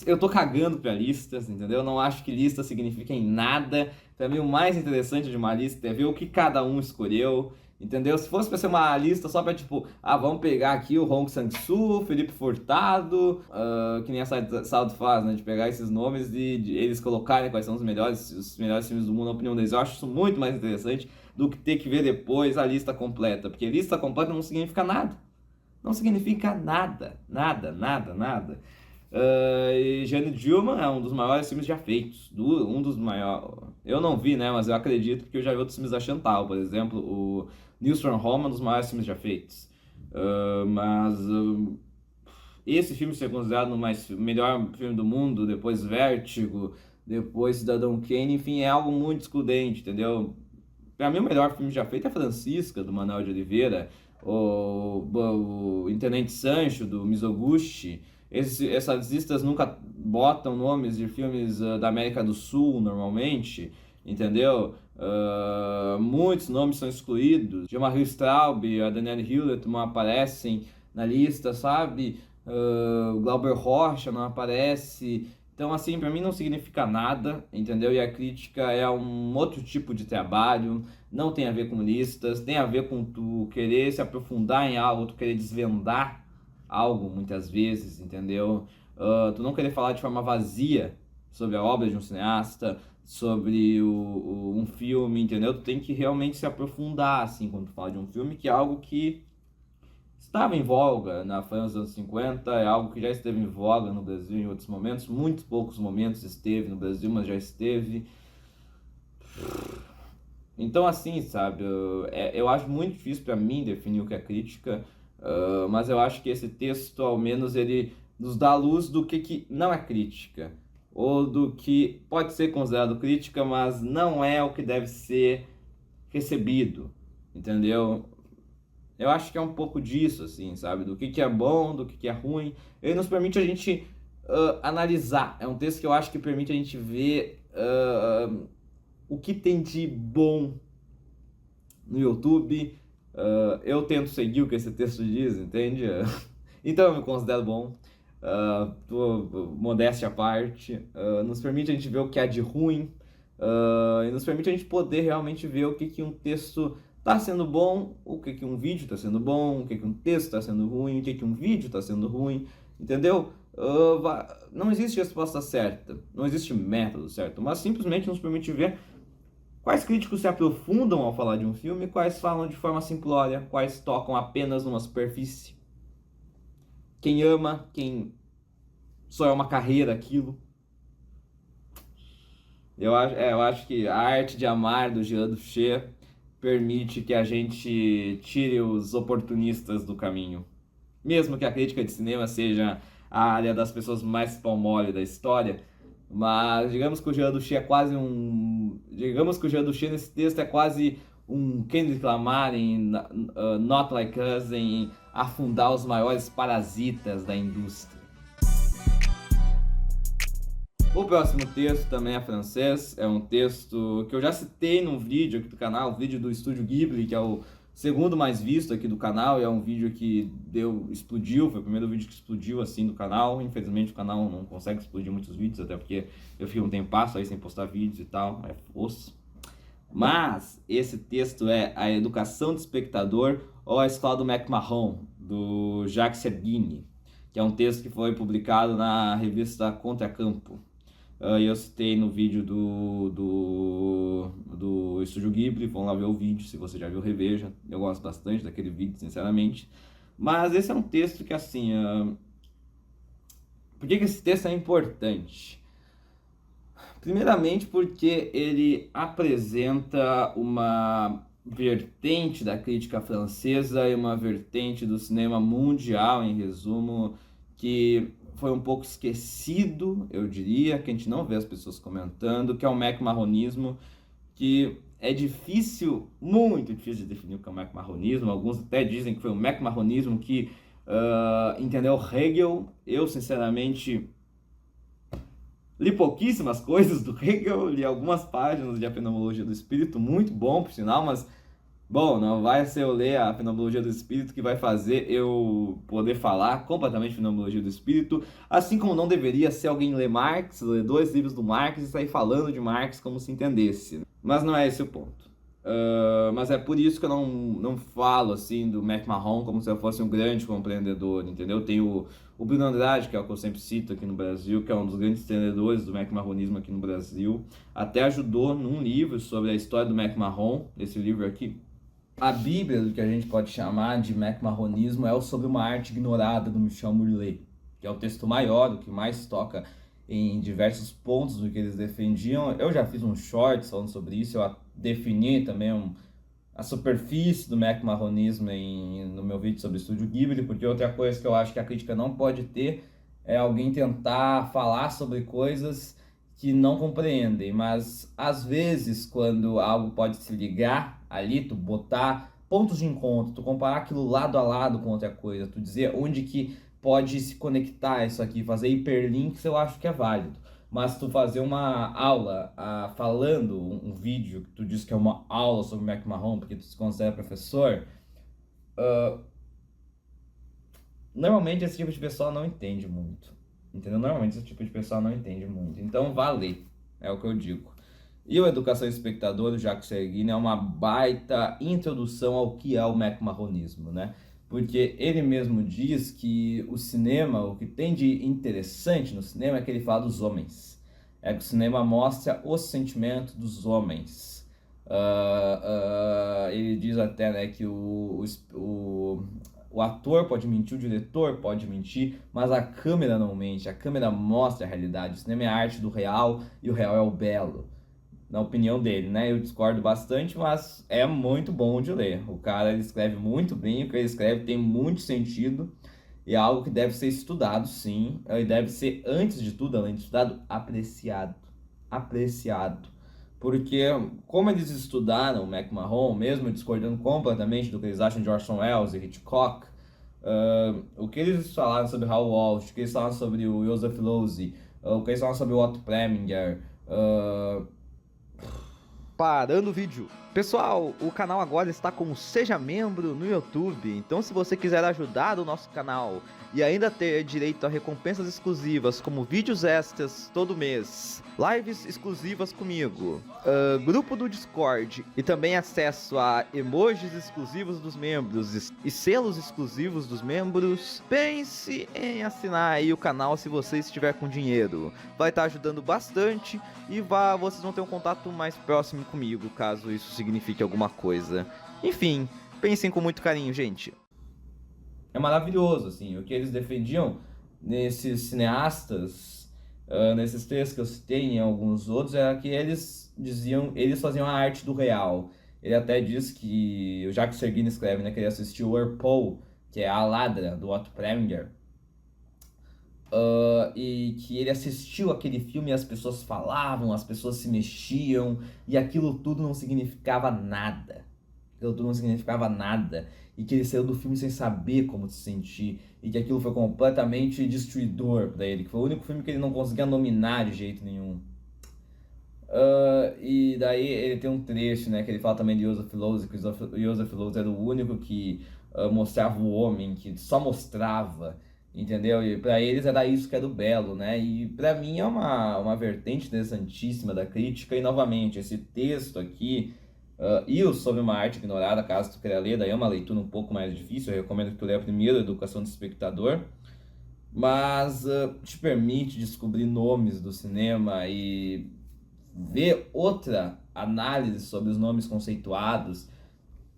eu tô cagando pra listas, entendeu? Eu não acho que listas signifiquem nada. Pra mim, o mais interessante de uma lista é ver o que cada um escolheu, entendeu? Se fosse pra ser uma lista só pra, tipo, vamos pegar aqui o Hong Sang-soo, Felipe Furtado, que nem a Sound faz, né? De pegar esses nomes e de eles colocarem quais são os melhores filmes do mundo, na opinião deles. Eu acho isso muito mais interessante do que ter que ver depois a lista completa. Porque lista completa não significa nada. Não significa nada. Nada, nada, nada. E Jane Dillman é um dos maiores filmes já feitos. Um dos maiores. Eu não vi, né? Mas eu acredito porque eu já vi outros filmes da Chantal, por exemplo. O News from Home é um dos maiores filmes já feitos. Mas esse filme ser considerado o melhor filme do mundo, depois Vértigo, depois Cidadão Kane, enfim, é algo muito excludente, entendeu? Pra mim, o melhor filme já feito é Francisca, do Manuel de Oliveira, o Intendente Sancho, do Mizoguchi. Essas listas nunca botam nomes de filmes da América do Sul, normalmente, entendeu? Muitos nomes são excluídos. Jean-Marie Straub, a Danielle Hewlett não aparecem na lista, sabe? O Glauber Rocha não aparece. Então, assim, para mim não significa nada, entendeu? E a crítica é um outro tipo de trabalho, não tem a ver com listas, tem a ver com tu querer se aprofundar em algo, tu querer desvendar algo, muitas vezes, entendeu? Tu não querer falar de forma vazia sobre a obra de um cineasta, sobre um filme, entendeu? Tu tem que realmente se aprofundar, assim, quando tu fala de um filme, que é algo que estava em voga na França dos anos 50, é algo que já esteve em voga no Brasil em outros momentos, muitos poucos momentos esteve no Brasil, mas já esteve. Então, assim, sabe, eu acho muito difícil para mim definir o que é crítica, mas eu acho que esse texto, ao menos, ele nos dá a luz do que não é crítica, ou do que pode ser considerado crítica, mas não é o que deve ser recebido, entendeu? Eu acho que é um pouco disso, assim, sabe? Do que é bom, do que é ruim. Ele nos permite a gente analisar. É um texto que eu acho que permite a gente ver o que tem de bom no YouTube. Eu tento seguir o que esse texto diz, entende? Então eu me considero bom. Modéstia à parte. Nos permite a gente ver o que há de ruim. E nos permite a gente poder realmente ver o que um texto está sendo bom, o que um vídeo está sendo bom, o que um texto está sendo ruim, o que um vídeo está sendo ruim, entendeu? Não existe resposta certa, não existe método certo, mas simplesmente nos permite ver quais críticos se aprofundam ao falar de um filme, quais falam de forma simplória, quais tocam apenas numa superfície. Quem ama, quem só é uma carreira aquilo. Eu acho que a arte de amar do Jean Duché permite que a gente tire os oportunistas do caminho. Mesmo que a crítica de cinema seja a área das pessoas mais pau-mole da história, mas digamos que o Jean Duché é quase um... Digamos que o Jean Duché nesse texto é quase um Kendrick Lamar em Not Like Us, em afundar os maiores parasitas da indústria. O próximo texto também é francês, é um texto que eu já citei num vídeo aqui do canal, um vídeo do Estúdio Ghibli, que é o segundo mais visto aqui do canal, e é um vídeo que explodiu, foi o primeiro vídeo que explodiu assim do canal. Infelizmente o canal não consegue explodir muitos vídeos, até porque eu fico um tempasso aí sem postar vídeos e tal, é osso. Mas esse texto é A Educação do Espectador ou A Escola do McMahon, do Jacques Servigne, que é um texto que foi publicado na revista Contracampo. E eu citei no vídeo do Estúdio Ghibli. Vão lá ver o vídeo, se você já viu, reveja. Eu gosto bastante daquele vídeo, sinceramente. Mas esse é um texto que, assim... Por que esse texto é importante? Primeiramente porque ele apresenta uma vertente da crítica francesa e uma vertente do cinema mundial, em resumo, que foi um pouco esquecido, eu diria, que a gente não vê as pessoas comentando, que é o McMahonismo, que é difícil, muito difícil de definir o que é o McMahonismo. Alguns até dizem que foi o McMahonismo que entendeu Hegel. Eu, sinceramente, li pouquíssimas coisas do Hegel, li algumas páginas de A Fenomenologia do Espírito, muito bom, por sinal, mas... Bom, não vai ser eu ler a Fenomenologia do Espírito que vai fazer eu poder falar completamente de Fenomenologia do Espírito, assim como não deveria ser alguém ler Marx, ler 2 livros do Marx e sair falando de Marx como se entendesse. Mas não é esse o ponto. Mas é por isso que eu não falo assim do McMahon como se eu fosse um grande compreendedor, entendeu? Tem o Bruno Andrade, que é o que eu sempre cito aqui no Brasil, que é um dos grandes entendedores do McMahonismo aqui no Brasil. Até ajudou num livro sobre a história do McMahon, esse livro aqui. A Bíblia, do que a gente pode chamar de McMahonismo, é o Sobre uma Arte Ignorada, do Michel Murlet, que é o texto maior, o que mais toca em diversos pontos do que eles defendiam. Eu já fiz um short falando sobre isso, eu defini também a superfície do McMahonismo no meu vídeo sobre o Estúdio Ghibli, porque outra coisa que eu acho que a crítica não pode ter é alguém tentar falar sobre coisas que não compreendem, mas às vezes quando algo pode se ligar ali, tu botar pontos de encontro, tu comparar aquilo lado a lado com outra coisa, tu dizer onde que pode se conectar isso aqui, fazer hiperlinks, eu acho que é válido. Mas tu fazer uma aula falando um vídeo que tu diz que é uma aula sobre McMahon porque tu se considera professor, normalmente esse tipo de pessoa não entende muito. Entendeu? Normalmente esse tipo de pessoa não entende muito. Então, vale, é o que eu digo. E o Educação do Espectador, do Jacques Servigne, é uma baita introdução ao que é o McMahonismo, né? Porque ele mesmo diz que o cinema, o que tem de interessante no cinema é que ele fala dos homens. É que o cinema mostra os sentimentos dos homens. Ele diz até, né, que o ator pode mentir, o diretor pode mentir, mas a câmera não mente, a câmera mostra a realidade. O cinema é a arte do real e o real é o belo. na opinião dele, né? Eu discordo bastante, mas é muito bom de ler. O cara, ele escreve muito bem, o que ele escreve tem muito sentido e é algo que deve ser estudado, sim, e deve ser, antes de tudo, além de estudado, apreciado. Apreciado. Porque, como eles estudaram o McMahon, mesmo discordando completamente do que eles acham de Orson Welles e Hitchcock, o que eles falaram sobre Hal Walsh, o que eles falaram sobre o Joseph Losey, o que eles falaram sobre o Otto Preminger, Parando o vídeo. Pessoal, o canal agora está como Seja Membro no YouTube, então se você quiser ajudar o nosso canal e ainda ter direito a recompensas exclusivas como vídeos extras todo mês, lives exclusivas comigo, grupo do Discord e também acesso a emojis exclusivos dos membros e selos exclusivos dos membros, pense em assinar aí o canal se você estiver com dinheiro. Vai estar ajudando bastante e vocês vão ter um contato mais próximo comigo, caso isso signifique alguma coisa. Enfim, pensem com muito carinho, gente. é maravilhoso, assim, o que eles defendiam nesses cineastas, nesses textos que eu citei em alguns outros, era que eles faziam a arte do real. Ele até diz que o Jacques Seguin escreve, né, que ele assistiu o Airpole, que é A Ladra, do Otto Preminger, e que ele assistiu aquele filme e as pessoas falavam, as pessoas se mexiam, e aquilo tudo não significava nada. Aquilo tudo não significava nada. E que ele saiu do filme sem saber como se sentir. E que aquilo foi completamente destruidor pra ele. Que foi o único filme que ele não conseguia nominar de jeito nenhum. E daí ele tem um trecho, né, que ele fala também de Joseph Losey, que o Joseph Losey era o único que mostrava o homem, que só mostrava, entendeu? E pra eles era isso que era o belo, né? E pra mim é uma vertente interessantíssima da crítica. E novamente, esse texto aqui, e o Sobre uma Arte Ignorada, caso tu queira ler, daí é uma leitura um pouco mais difícil, eu recomendo que tu leia primeiro Educação do Espectador, mas te permite descobrir nomes do cinema e ver outra análise sobre os nomes conceituados,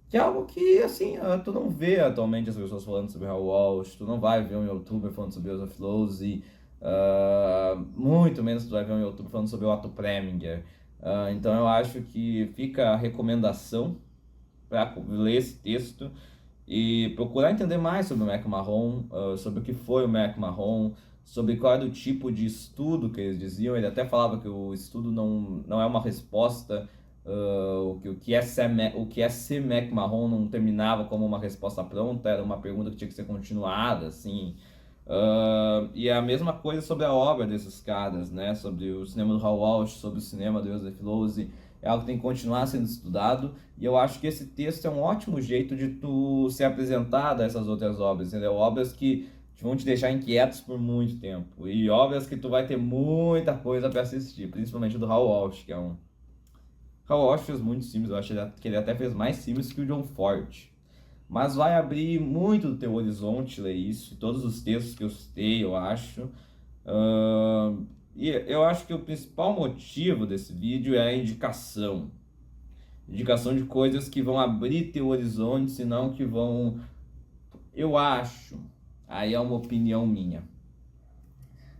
que é algo que, assim, tu não vê atualmente as pessoas falando sobre Hal Walsh, tu não vai ver um youtuber falando sobre Joseph Losey, muito menos tu vai ver um youtuber falando sobre Otto Preminger. Então eu acho que fica a recomendação para ler esse texto e procurar entender mais sobre o McMahon, sobre o que foi o McMahon, sobre qual era o tipo de estudo que eles diziam. Ele até falava que o estudo não é uma resposta, o que é ser McMahon não terminava como uma resposta pronta, era uma pergunta que tinha que ser continuada, assim. E é a mesma coisa sobre a obra desses caras, né? Sobre o cinema do Hal Walsh, sobre o cinema do Joseph Losey. É algo que tem que continuar sendo estudado. E eu acho que esse texto é um ótimo jeito de tu ser apresentado a essas outras obras, entendeu? Obras que vão te deixar inquietos por muito tempo. E obras que tu vai ter muita coisa para assistir, principalmente do Hal Walsh, que é um... Hal Walsh fez muitos filmes, eu acho que ele até fez mais filmes que o John Ford. Mas vai abrir muito do teu horizonte ler isso, todos os textos que eu citei, eu acho. E eu acho que o principal motivo desse vídeo é a indicação. Indicação de coisas que vão abrir teu horizonte, senão que vão... Eu acho, aí é uma opinião minha,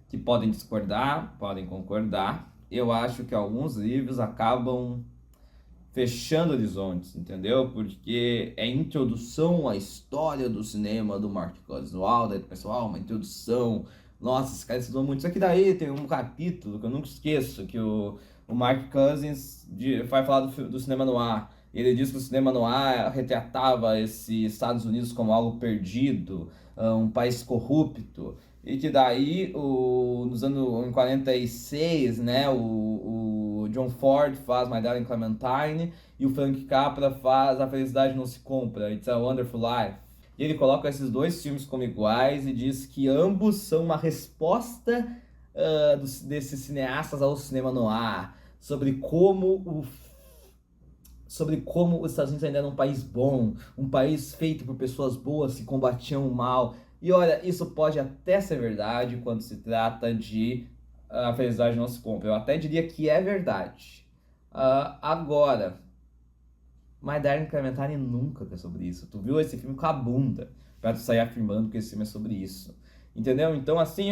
que podem discordar, podem concordar. Eu acho que alguns livros acabam fechando horizontes, entendeu? Porque é introdução à história do cinema do Mark Coswell, daí pessoal, uma introdução. Nossa, esse cara estudou muito. Isso aqui daí tem um capítulo que eu nunca esqueço, que o Mark Cousins vai falar do cinema noir. Ele diz que o cinema noir retratava esses Estados Unidos como algo perdido, um país corrupto. E que daí, em 46, né, o John Ford faz My Darling Clementine e o Frank Capra faz A Felicidade Não Se Compra, It's a Wonderful Life. E ele coloca esses dois filmes como iguais e diz que ambos são uma resposta desses cineastas ao cinema noir, sobre como os Estados Unidos ainda eram um país bom, um país feito por pessoas boas que combatiam o mal. E olha, isso pode até ser verdade quando se trata de A Felicidade Não Se Compra. Eu até diria que é verdade. Agora, My Darling Clementine nunca é sobre isso. Tu viu esse filme com a bunda pra tu sair afirmando que esse filme é sobre isso. entendeu? Então, assim,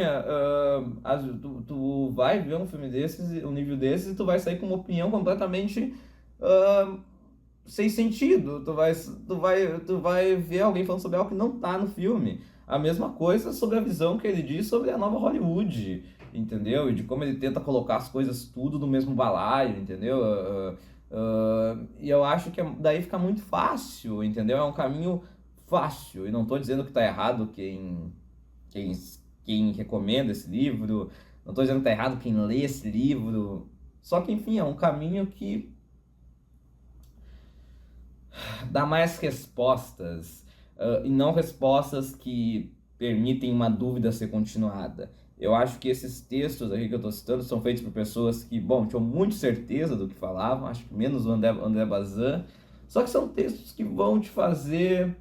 tu vai ver um filme desses, um nível desses, e tu vai sair com uma opinião completamente ah, sem sentido. Tu vai ver alguém falando sobre algo que não tá no filme. A mesma coisa sobre a visão que ele diz sobre a nova Hollywood, entendeu? E de como ele tenta colocar as coisas tudo no mesmo balaio, entendeu? E eu acho que daí fica muito fácil, entendeu? É um caminho fácil. E não tô dizendo que tá errado quem, quem recomenda esse livro, não tô dizendo que tá errado quem lê esse livro. Só que, enfim, é um caminho que dá mais respostas, e não respostas que permitem uma dúvida ser continuada. Eu acho que esses textos aqui que eu estou citando são feitos por pessoas que, bom, tinham muito certeza do que falavam, acho que menos o André Bazin, só que são textos que vão te fazer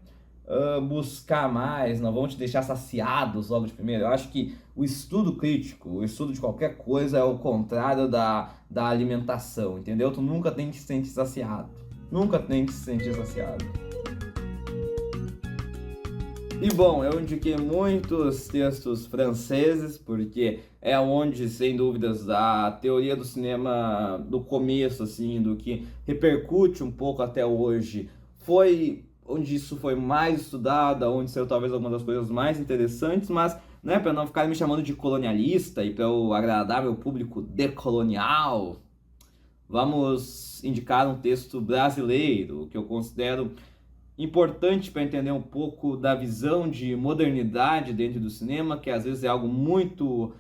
buscar mais, não vão te deixar saciados logo de primeiro. Eu acho que o estudo crítico, o estudo de qualquer coisa é o contrário da alimentação, entendeu? Tu nunca tem que se sentir saciado. Nunca tem que se sentir saciado. E bom, eu indiquei muitos textos franceses, porque é onde, sem dúvidas, a teoria do cinema do começo, assim, do que repercute um pouco até hoje, foi onde isso foi mais estudado, onde saiu talvez algumas das coisas mais interessantes, mas, né, para não ficar me chamando de colonialista e para eu agradar meu público decolonial, vamos indicar um texto brasileiro que eu considero importante para entender um pouco da visão de modernidade dentro do cinema, que às vezes é algo muito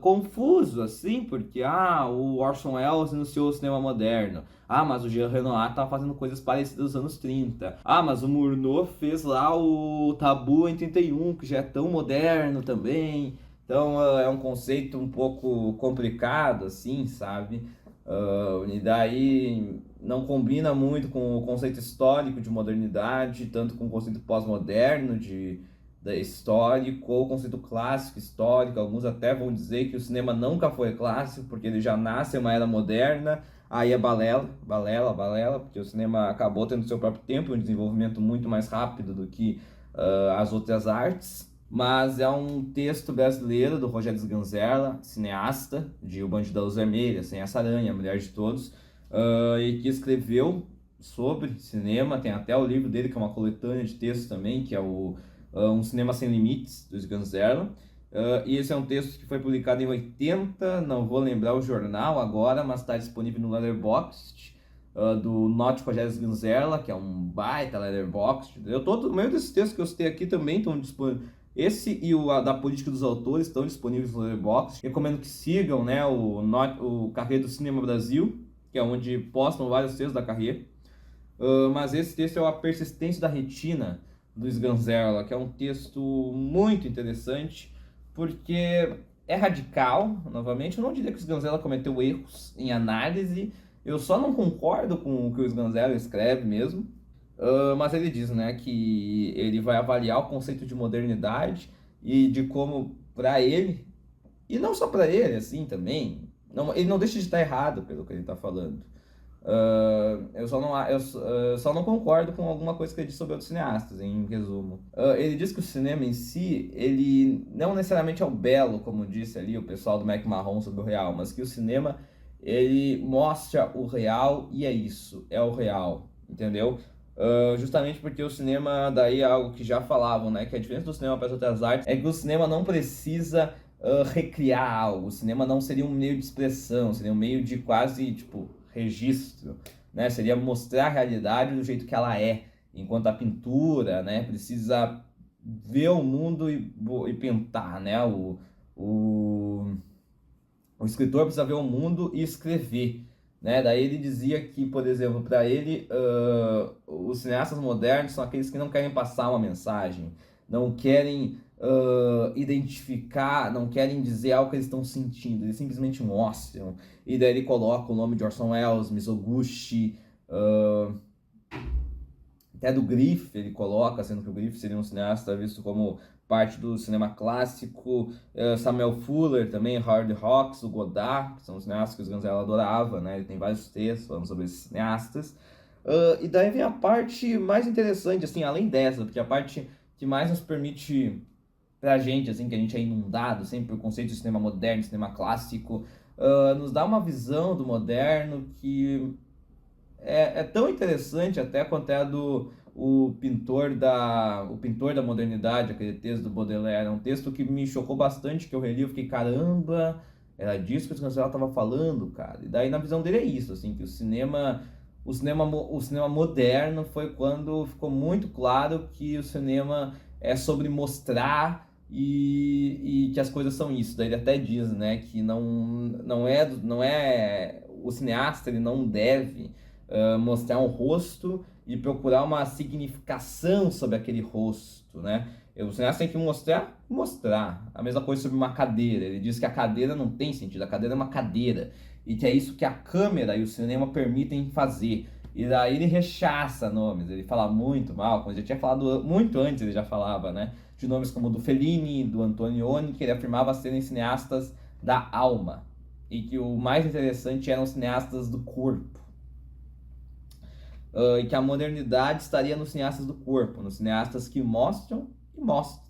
confuso, assim, porque o Orson Welles iniciou o cinema moderno. Mas o Jean Renoir estava fazendo coisas parecidas nos anos 30. Mas o Murnau fez lá o Tabu em 31, que já é tão moderno também. Então é um conceito um pouco complicado, assim, sabe? E daí não combina muito com o conceito histórico de modernidade, tanto com o conceito pós-moderno histórico, ou o conceito clássico histórico. Alguns até vão dizer que o cinema nunca foi clássico, porque ele já nasce em uma era moderna. Aí é balela, porque o cinema acabou tendo seu próprio tempo, um desenvolvimento muito mais rápido do que as outras artes. Mas é um texto brasileiro do Rogério Sganzerla, cineasta de O Bandido da Luz Vermelha, Sem essa Aranha, Mulher de Todos, e que escreveu sobre cinema. Tem até o livro dele, que é uma coletânea de textos também, que é Um Cinema Sem Limites, do Sganzerla. E esse é um texto que foi publicado em 80, não vou lembrar o jornal agora, mas está disponível no Letterboxd, do Note Rogério Sganzerla, que é um baita Letterboxd. O meio desses textos que eu citei aqui também estão disponíveis. Esse e o da Política dos Autores estão disponíveis no Letterboxd. Recomendo que sigam, né, o Carreira do Cinema Brasil, que é onde postam vários textos da carreira. Mas esse texto é A Persistência da Retina, do Sganzerla, que é um texto muito interessante, porque é radical. Novamente, eu não diria que o Sganzerla cometeu erros em análise, eu só não concordo com o que o Sganzerla escreve mesmo. Mas ele diz, né, que ele vai avaliar o conceito de modernidade e de como, para ele, e não só para ele, assim, também, ele não deixa de estar errado pelo que ele está falando. Eu só não concordo com alguma coisa que ele diz sobre outros cineastas, em resumo. Ele diz que o cinema em si, ele não necessariamente é o belo, como disse ali o pessoal do McMahon sobre o real, mas que o cinema, ele mostra o real e é isso, é o real, entendeu? Justamente porque o cinema, daí é algo que já falavam, né? Que a diferença do cinema para as outras artes é que o cinema não precisa recriar algo. O cinema não seria um meio de expressão, seria um meio de quase, tipo, registro, né? Seria mostrar a realidade do jeito que ela é. Enquanto a pintura, né, precisa ver o mundo e pintar, né? O escritor precisa ver o mundo e escrever. Né? Daí ele dizia que, por exemplo, para ele, os cineastas modernos são aqueles que não querem passar uma mensagem, não querem identificar, não querem dizer algo que eles estão sentindo, eles simplesmente mostram. E daí ele coloca o nome de Orson Welles, Mizoguchi, até do Griff ele coloca, sendo que o Griff seria um cineasta visto como parte do cinema clássico. Samuel Fuller também, Howard Hawks, o Godard, que são os cineastas que o Sganzerla adorava, né? Ele tem vários textos falando sobre esses cineastas. E daí vem a parte mais interessante, assim, além dessa, porque a parte que mais nos permite pra gente, assim, que a gente é inundado sempre por conceito de cinema moderno, cinema clássico, nos dá uma visão do moderno que é tão interessante até quanto é a do o pintor da modernidade, aquele texto do Baudelaire. É um texto que me chocou bastante, que eu reli, eu fiquei, caramba, era disso que o Scansella estava falando, cara. E daí na visão dele é isso, assim, que o cinema moderno foi quando ficou muito claro que o cinema é sobre mostrar e que as coisas são isso. Daí ele até diz, né, que não é o cineasta, ele não deve mostrar um rosto e procurar uma significação sobre aquele rosto, né? O cineasta tem que mostrar. A mesma coisa sobre uma cadeira. Ele diz que a cadeira não tem sentido, a cadeira é uma cadeira. E que é isso que a câmera e o cinema permitem fazer. E daí ele rechaça nomes, ele fala muito mal, como ele já tinha falado muito antes, ele já falava, né? De nomes como do Fellini, do Antonioni, que ele afirmava serem cineastas da alma. E que o mais interessante eram cineastas do corpo. E que a modernidade estaria nos cineastas do corpo, nos cineastas que mostram e mostram.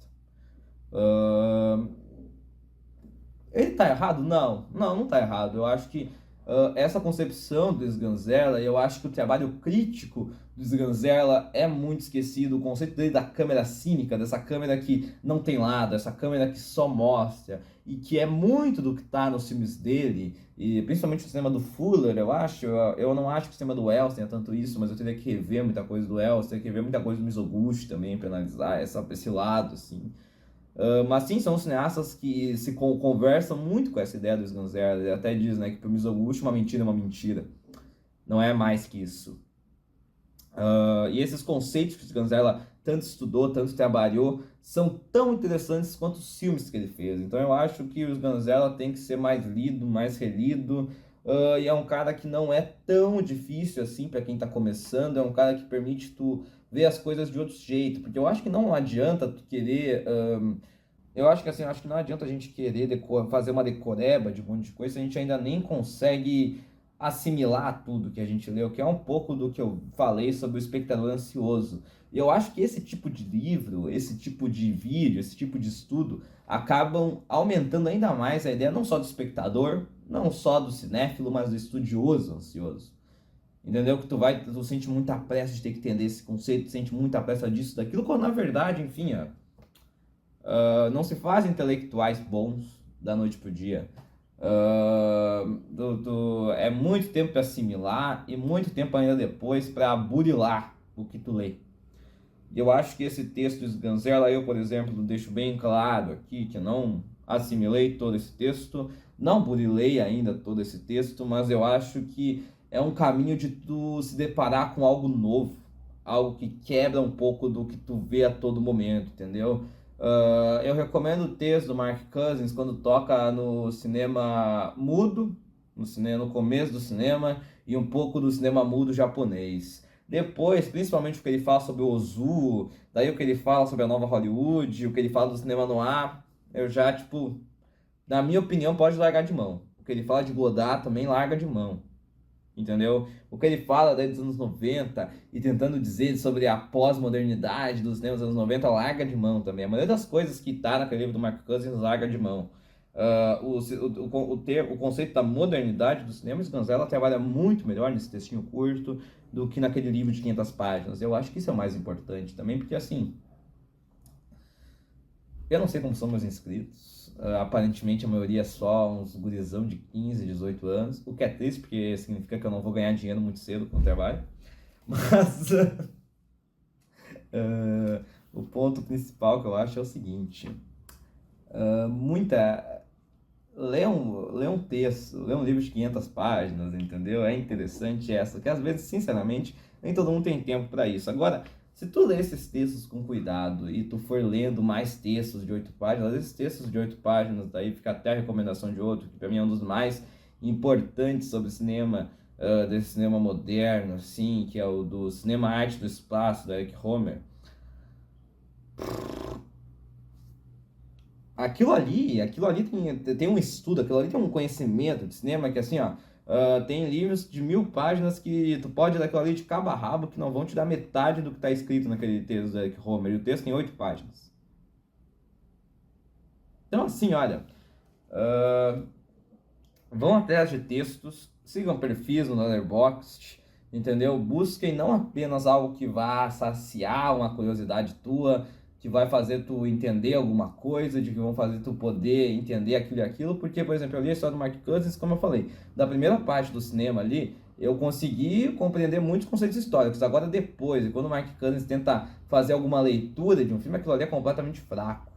Ele tá errado? Não tá errado. Eu acho que essa concepção do Sganzerla, eu acho que o trabalho crítico do Sganzerla é muito esquecido. O conceito dele da câmera cínica, dessa câmera que não tem lado, essa câmera que só mostra, e que é muito do que tá nos filmes dele, e principalmente o cinema do Fuller, eu acho. Eu não acho que o cinema do Wells tenha tanto isso, mas eu teria que rever muita coisa do Wells, teria que rever muita coisa do Mizoguchi também, para analisar esse lado, assim. Mas sim, são cineastas que se conversam muito com essa ideia do Sganzerla. Ele até diz, né, que para o Mizoguchi uma mentira é uma mentira. Não é mais que isso. E esses conceitos que o Sganzerla tanto estudou, tanto trabalhou, são tão interessantes quanto os filmes que ele fez. Então eu acho que o Sganzerla tem que ser mais lido, mais relido. E é um cara que não é tão difícil assim para quem está começando. É um cara que permite tu ver as coisas de outro jeito. Porque eu acho que não adianta tu querer... eu acho que assim, eu acho que não adianta a gente querer fazer uma decoreba de um monte de coisa se a gente ainda nem consegue assimilar tudo que a gente leu, que é um pouco do que eu falei sobre o espectador ansioso. E eu acho que esse tipo de livro, esse tipo de vídeo, esse tipo de estudo acabam aumentando ainda mais a ideia não só do espectador, não só do cinéfilo, mas do estudioso ansioso. Entendeu? Que tu sente muita pressa de ter que entender esse conceito, tu sente muita pressa disso, daquilo, quando na verdade, enfim, não se fazem intelectuais bons da noite pro dia. É muito tempo para assimilar e muito tempo ainda depois para burilar o que tu lê. E eu acho que esse texto de Sganzerla, eu, por exemplo, deixo bem claro aqui que eu não assimilei todo esse texto, não burilei ainda todo esse texto, mas eu acho que é um caminho de tu se deparar com algo novo, algo que quebra um pouco do que tu vê a todo momento, entendeu? Eu recomendo o texto do Mark Cousins quando toca no cinema mudo, no começo do cinema, e um pouco do cinema mudo japonês. Depois, principalmente o que ele fala sobre o Ozu, daí o que ele fala sobre a nova Hollywood, o que ele fala do cinema noir, eu já, tipo, na minha opinião, pode largar de mão. O que ele fala de Godard também larga de mão. Entendeu? O que ele fala dos anos 90 e tentando dizer sobre a pós-modernidade dos anos 90 larga de mão também. A maioria das coisas que tá naquele livro do Mark Cousins larga de mão. O conceito da modernidade do cinema, Sganzerla trabalha muito melhor nesse textinho curto do que naquele livro de 500 páginas. Eu acho que isso é o mais importante também, porque assim, eu não sei como são meus inscritos. Aparentemente a maioria é só uns gurizão de 15, 18 anos, o que é triste porque significa que eu não vou ganhar dinheiro muito cedo com o trabalho. Mas o ponto principal que eu acho é o seguinte: lê um texto, lê um livro de 500 páginas, entendeu? É interessante essa, que às vezes, sinceramente, nem todo mundo tem tempo para isso. Agora, se tu ler esses textos com cuidado e tu for lendo mais textos de 8 páginas, esses textos de 8 páginas, daí fica até a recomendação de outro, que para mim é um dos mais importantes sobre cinema, desse cinema moderno, assim, que é o do Cinema Arte do Espaço, da Eric Rohmer. Aquilo ali tem um estudo, aquilo ali tem um conhecimento de cinema que assim, tem livros de 1000 páginas que tu pode ler aquilo ali de cabo a rabo que não vão te dar metade do que está escrito naquele texto do Eric Rohmer. E o texto tem 8 páginas. Então, assim, olha, vão atrás de textos, sigam perfis no Letterboxd, entendeu? Busquem não apenas algo que vá saciar uma curiosidade tua, que vai fazer tu entender alguma coisa, de que vão fazer tu poder entender aquilo e aquilo, porque, por exemplo, eu li a história do Mark Cousins, como eu falei, da primeira parte do cinema ali, eu consegui compreender muitos conceitos históricos. Agora, depois, quando o Mark Cousins tenta fazer alguma leitura de um filme, aquilo ali é completamente fraco.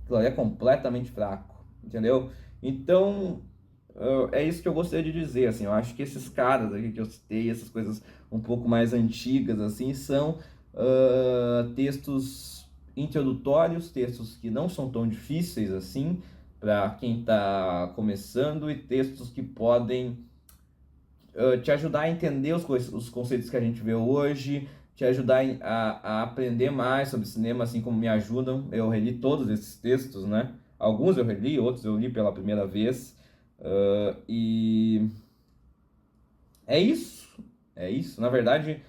Aquilo ali é completamente fraco, entendeu? Então, é isso que eu gostaria de dizer, assim, eu acho que esses caras aqui que eu citei, essas coisas um pouco mais antigas, assim, são textos introdutórios, textos que não são tão difíceis, assim, para quem está começando, e textos que podem te ajudar a entender os conceitos que a gente vê hoje, te ajudar a aprender mais sobre cinema, assim como me ajudam. Eu reli todos esses textos, né? Alguns eu reli, outros eu li pela primeira vez. E é isso. É isso. Na verdade,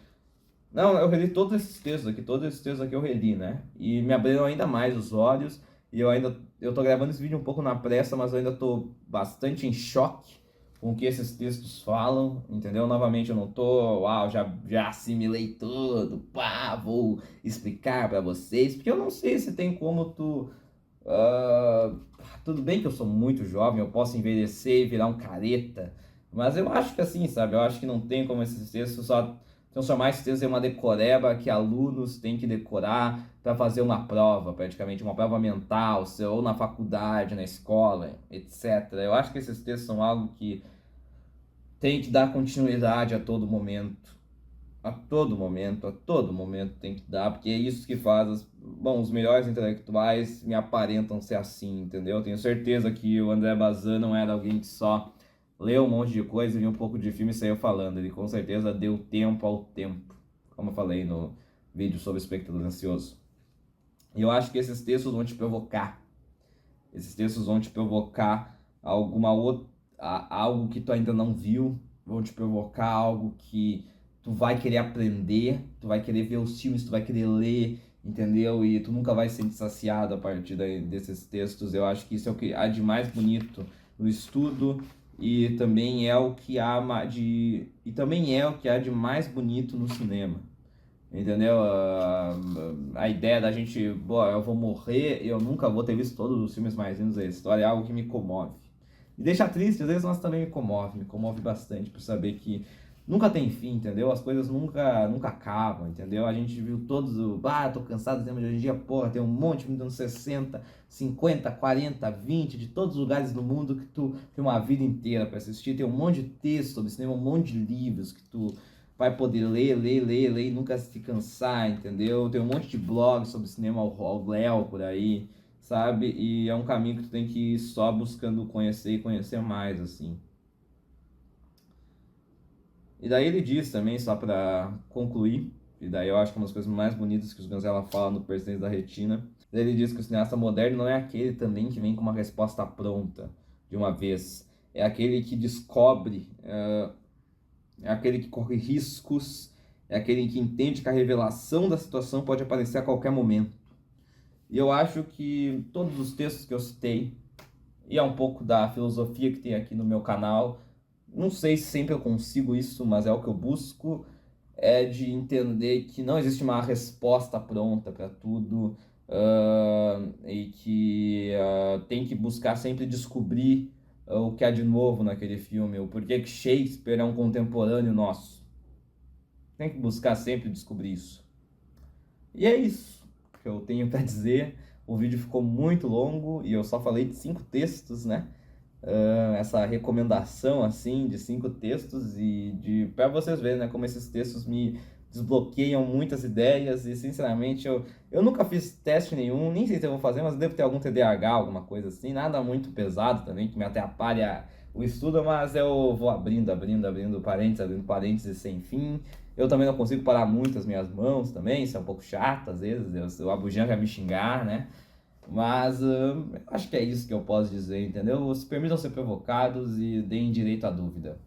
não, eu reli todos esses textos aqui eu reli, né? E me abriram ainda mais os olhos. E eu tô gravando esse vídeo um pouco na pressa, mas eu ainda tô bastante em choque com o que esses textos falam, entendeu? Novamente, eu não tô, uau, já assimilei tudo, pá, vou explicar pra vocês, porque eu não sei se tem como tu. ah, Tudo bem que eu sou muito jovem, eu posso envelhecer e virar um careta, mas eu acho que assim, sabe? Eu acho que não tem como esses textos só transformar esses textos em uma decoreba que alunos têm que decorar para fazer uma prova, praticamente uma prova mental, ou na faculdade, na escola, etc. Eu acho que esses textos são algo que tem que dar continuidade a todo momento. A todo momento tem que dar, porque é isso que faz bom, os melhores intelectuais me aparentam ser assim, entendeu? Eu tenho certeza que o André Bazin não era alguém que só leu um monte de coisa, viu um pouco de filme e saiu falando. Ele com certeza deu tempo ao tempo, como eu falei no vídeo sobre o espectador ansioso. E eu acho que esses textos vão te provocar. Esses textos vão te provocar alguma outra, algo que tu ainda não viu, vão te provocar algo que tu vai querer aprender, tu vai querer ver os filmes, tu vai querer ler, entendeu? E tu nunca vai ser saciado a partir desses textos. Eu acho que isso é o que há de mais bonito no estudo e também é o que há de mais bonito no cinema. Entendeu? A ideia da gente, boa, eu vou morrer e eu nunca vou ter visto todos os filmes mais lindos da história é algo que me comove. Me deixa triste, às vezes, mas também me comove bastante por saber que nunca tem fim, entendeu? As coisas nunca acabam, entendeu? A gente viu todos tô cansado do tema de hoje em dia, porra, tem um monte de filme dos anos 60, 50, 40, 20, de todos os lugares do mundo que tu tem uma vida inteira para assistir, tem um monte de texto sobre cinema, um monte de livros que tu vai poder ler e nunca se cansar, entendeu? Tem um monte de blogs sobre cinema ao léu por aí, sabe? E é um caminho que tu tem que ir só buscando conhecer e conhecer mais, assim. E daí ele diz também, só pra concluir, e daí eu acho que é uma das coisas mais bonitas que os Gonzala fala no Persistência da Retina, daí ele diz que o cineasta moderno não é aquele também que vem com uma resposta pronta, de uma vez. É aquele que descobre, é aquele que corre riscos, é aquele que entende que a revelação da situação pode aparecer a qualquer momento. E eu acho que todos os textos que eu citei, e é um pouco da filosofia que tem aqui no meu canal, não sei se sempre eu consigo isso, mas é o que eu busco, é de entender que não existe uma resposta pronta para tudo, e que tem que buscar sempre descobrir o que há de novo naquele filme, o porquê que Shakespeare é um contemporâneo nosso. Tem que buscar sempre descobrir isso. E é isso que eu tenho para dizer. O vídeo ficou muito longo e eu só falei de 5 textos, né? Essa recomendação assim de 5 textos e para vocês verem, né, como esses textos me desbloqueiam muitas ideias e sinceramente eu nunca fiz teste nenhum, nem sei se eu vou fazer, mas devo ter algum TDAH, alguma coisa assim, nada muito pesado também que me atrapalha o estudo, mas eu vou abrindo parênteses sem fim. Eu também não consigo parar muito as minhas mãos também, isso é um pouco chato às vezes, o Abujan vai me xingar, né? Mas acho que é isso que eu posso dizer, entendeu? Se permitam ser provocados e deem direito à dúvida.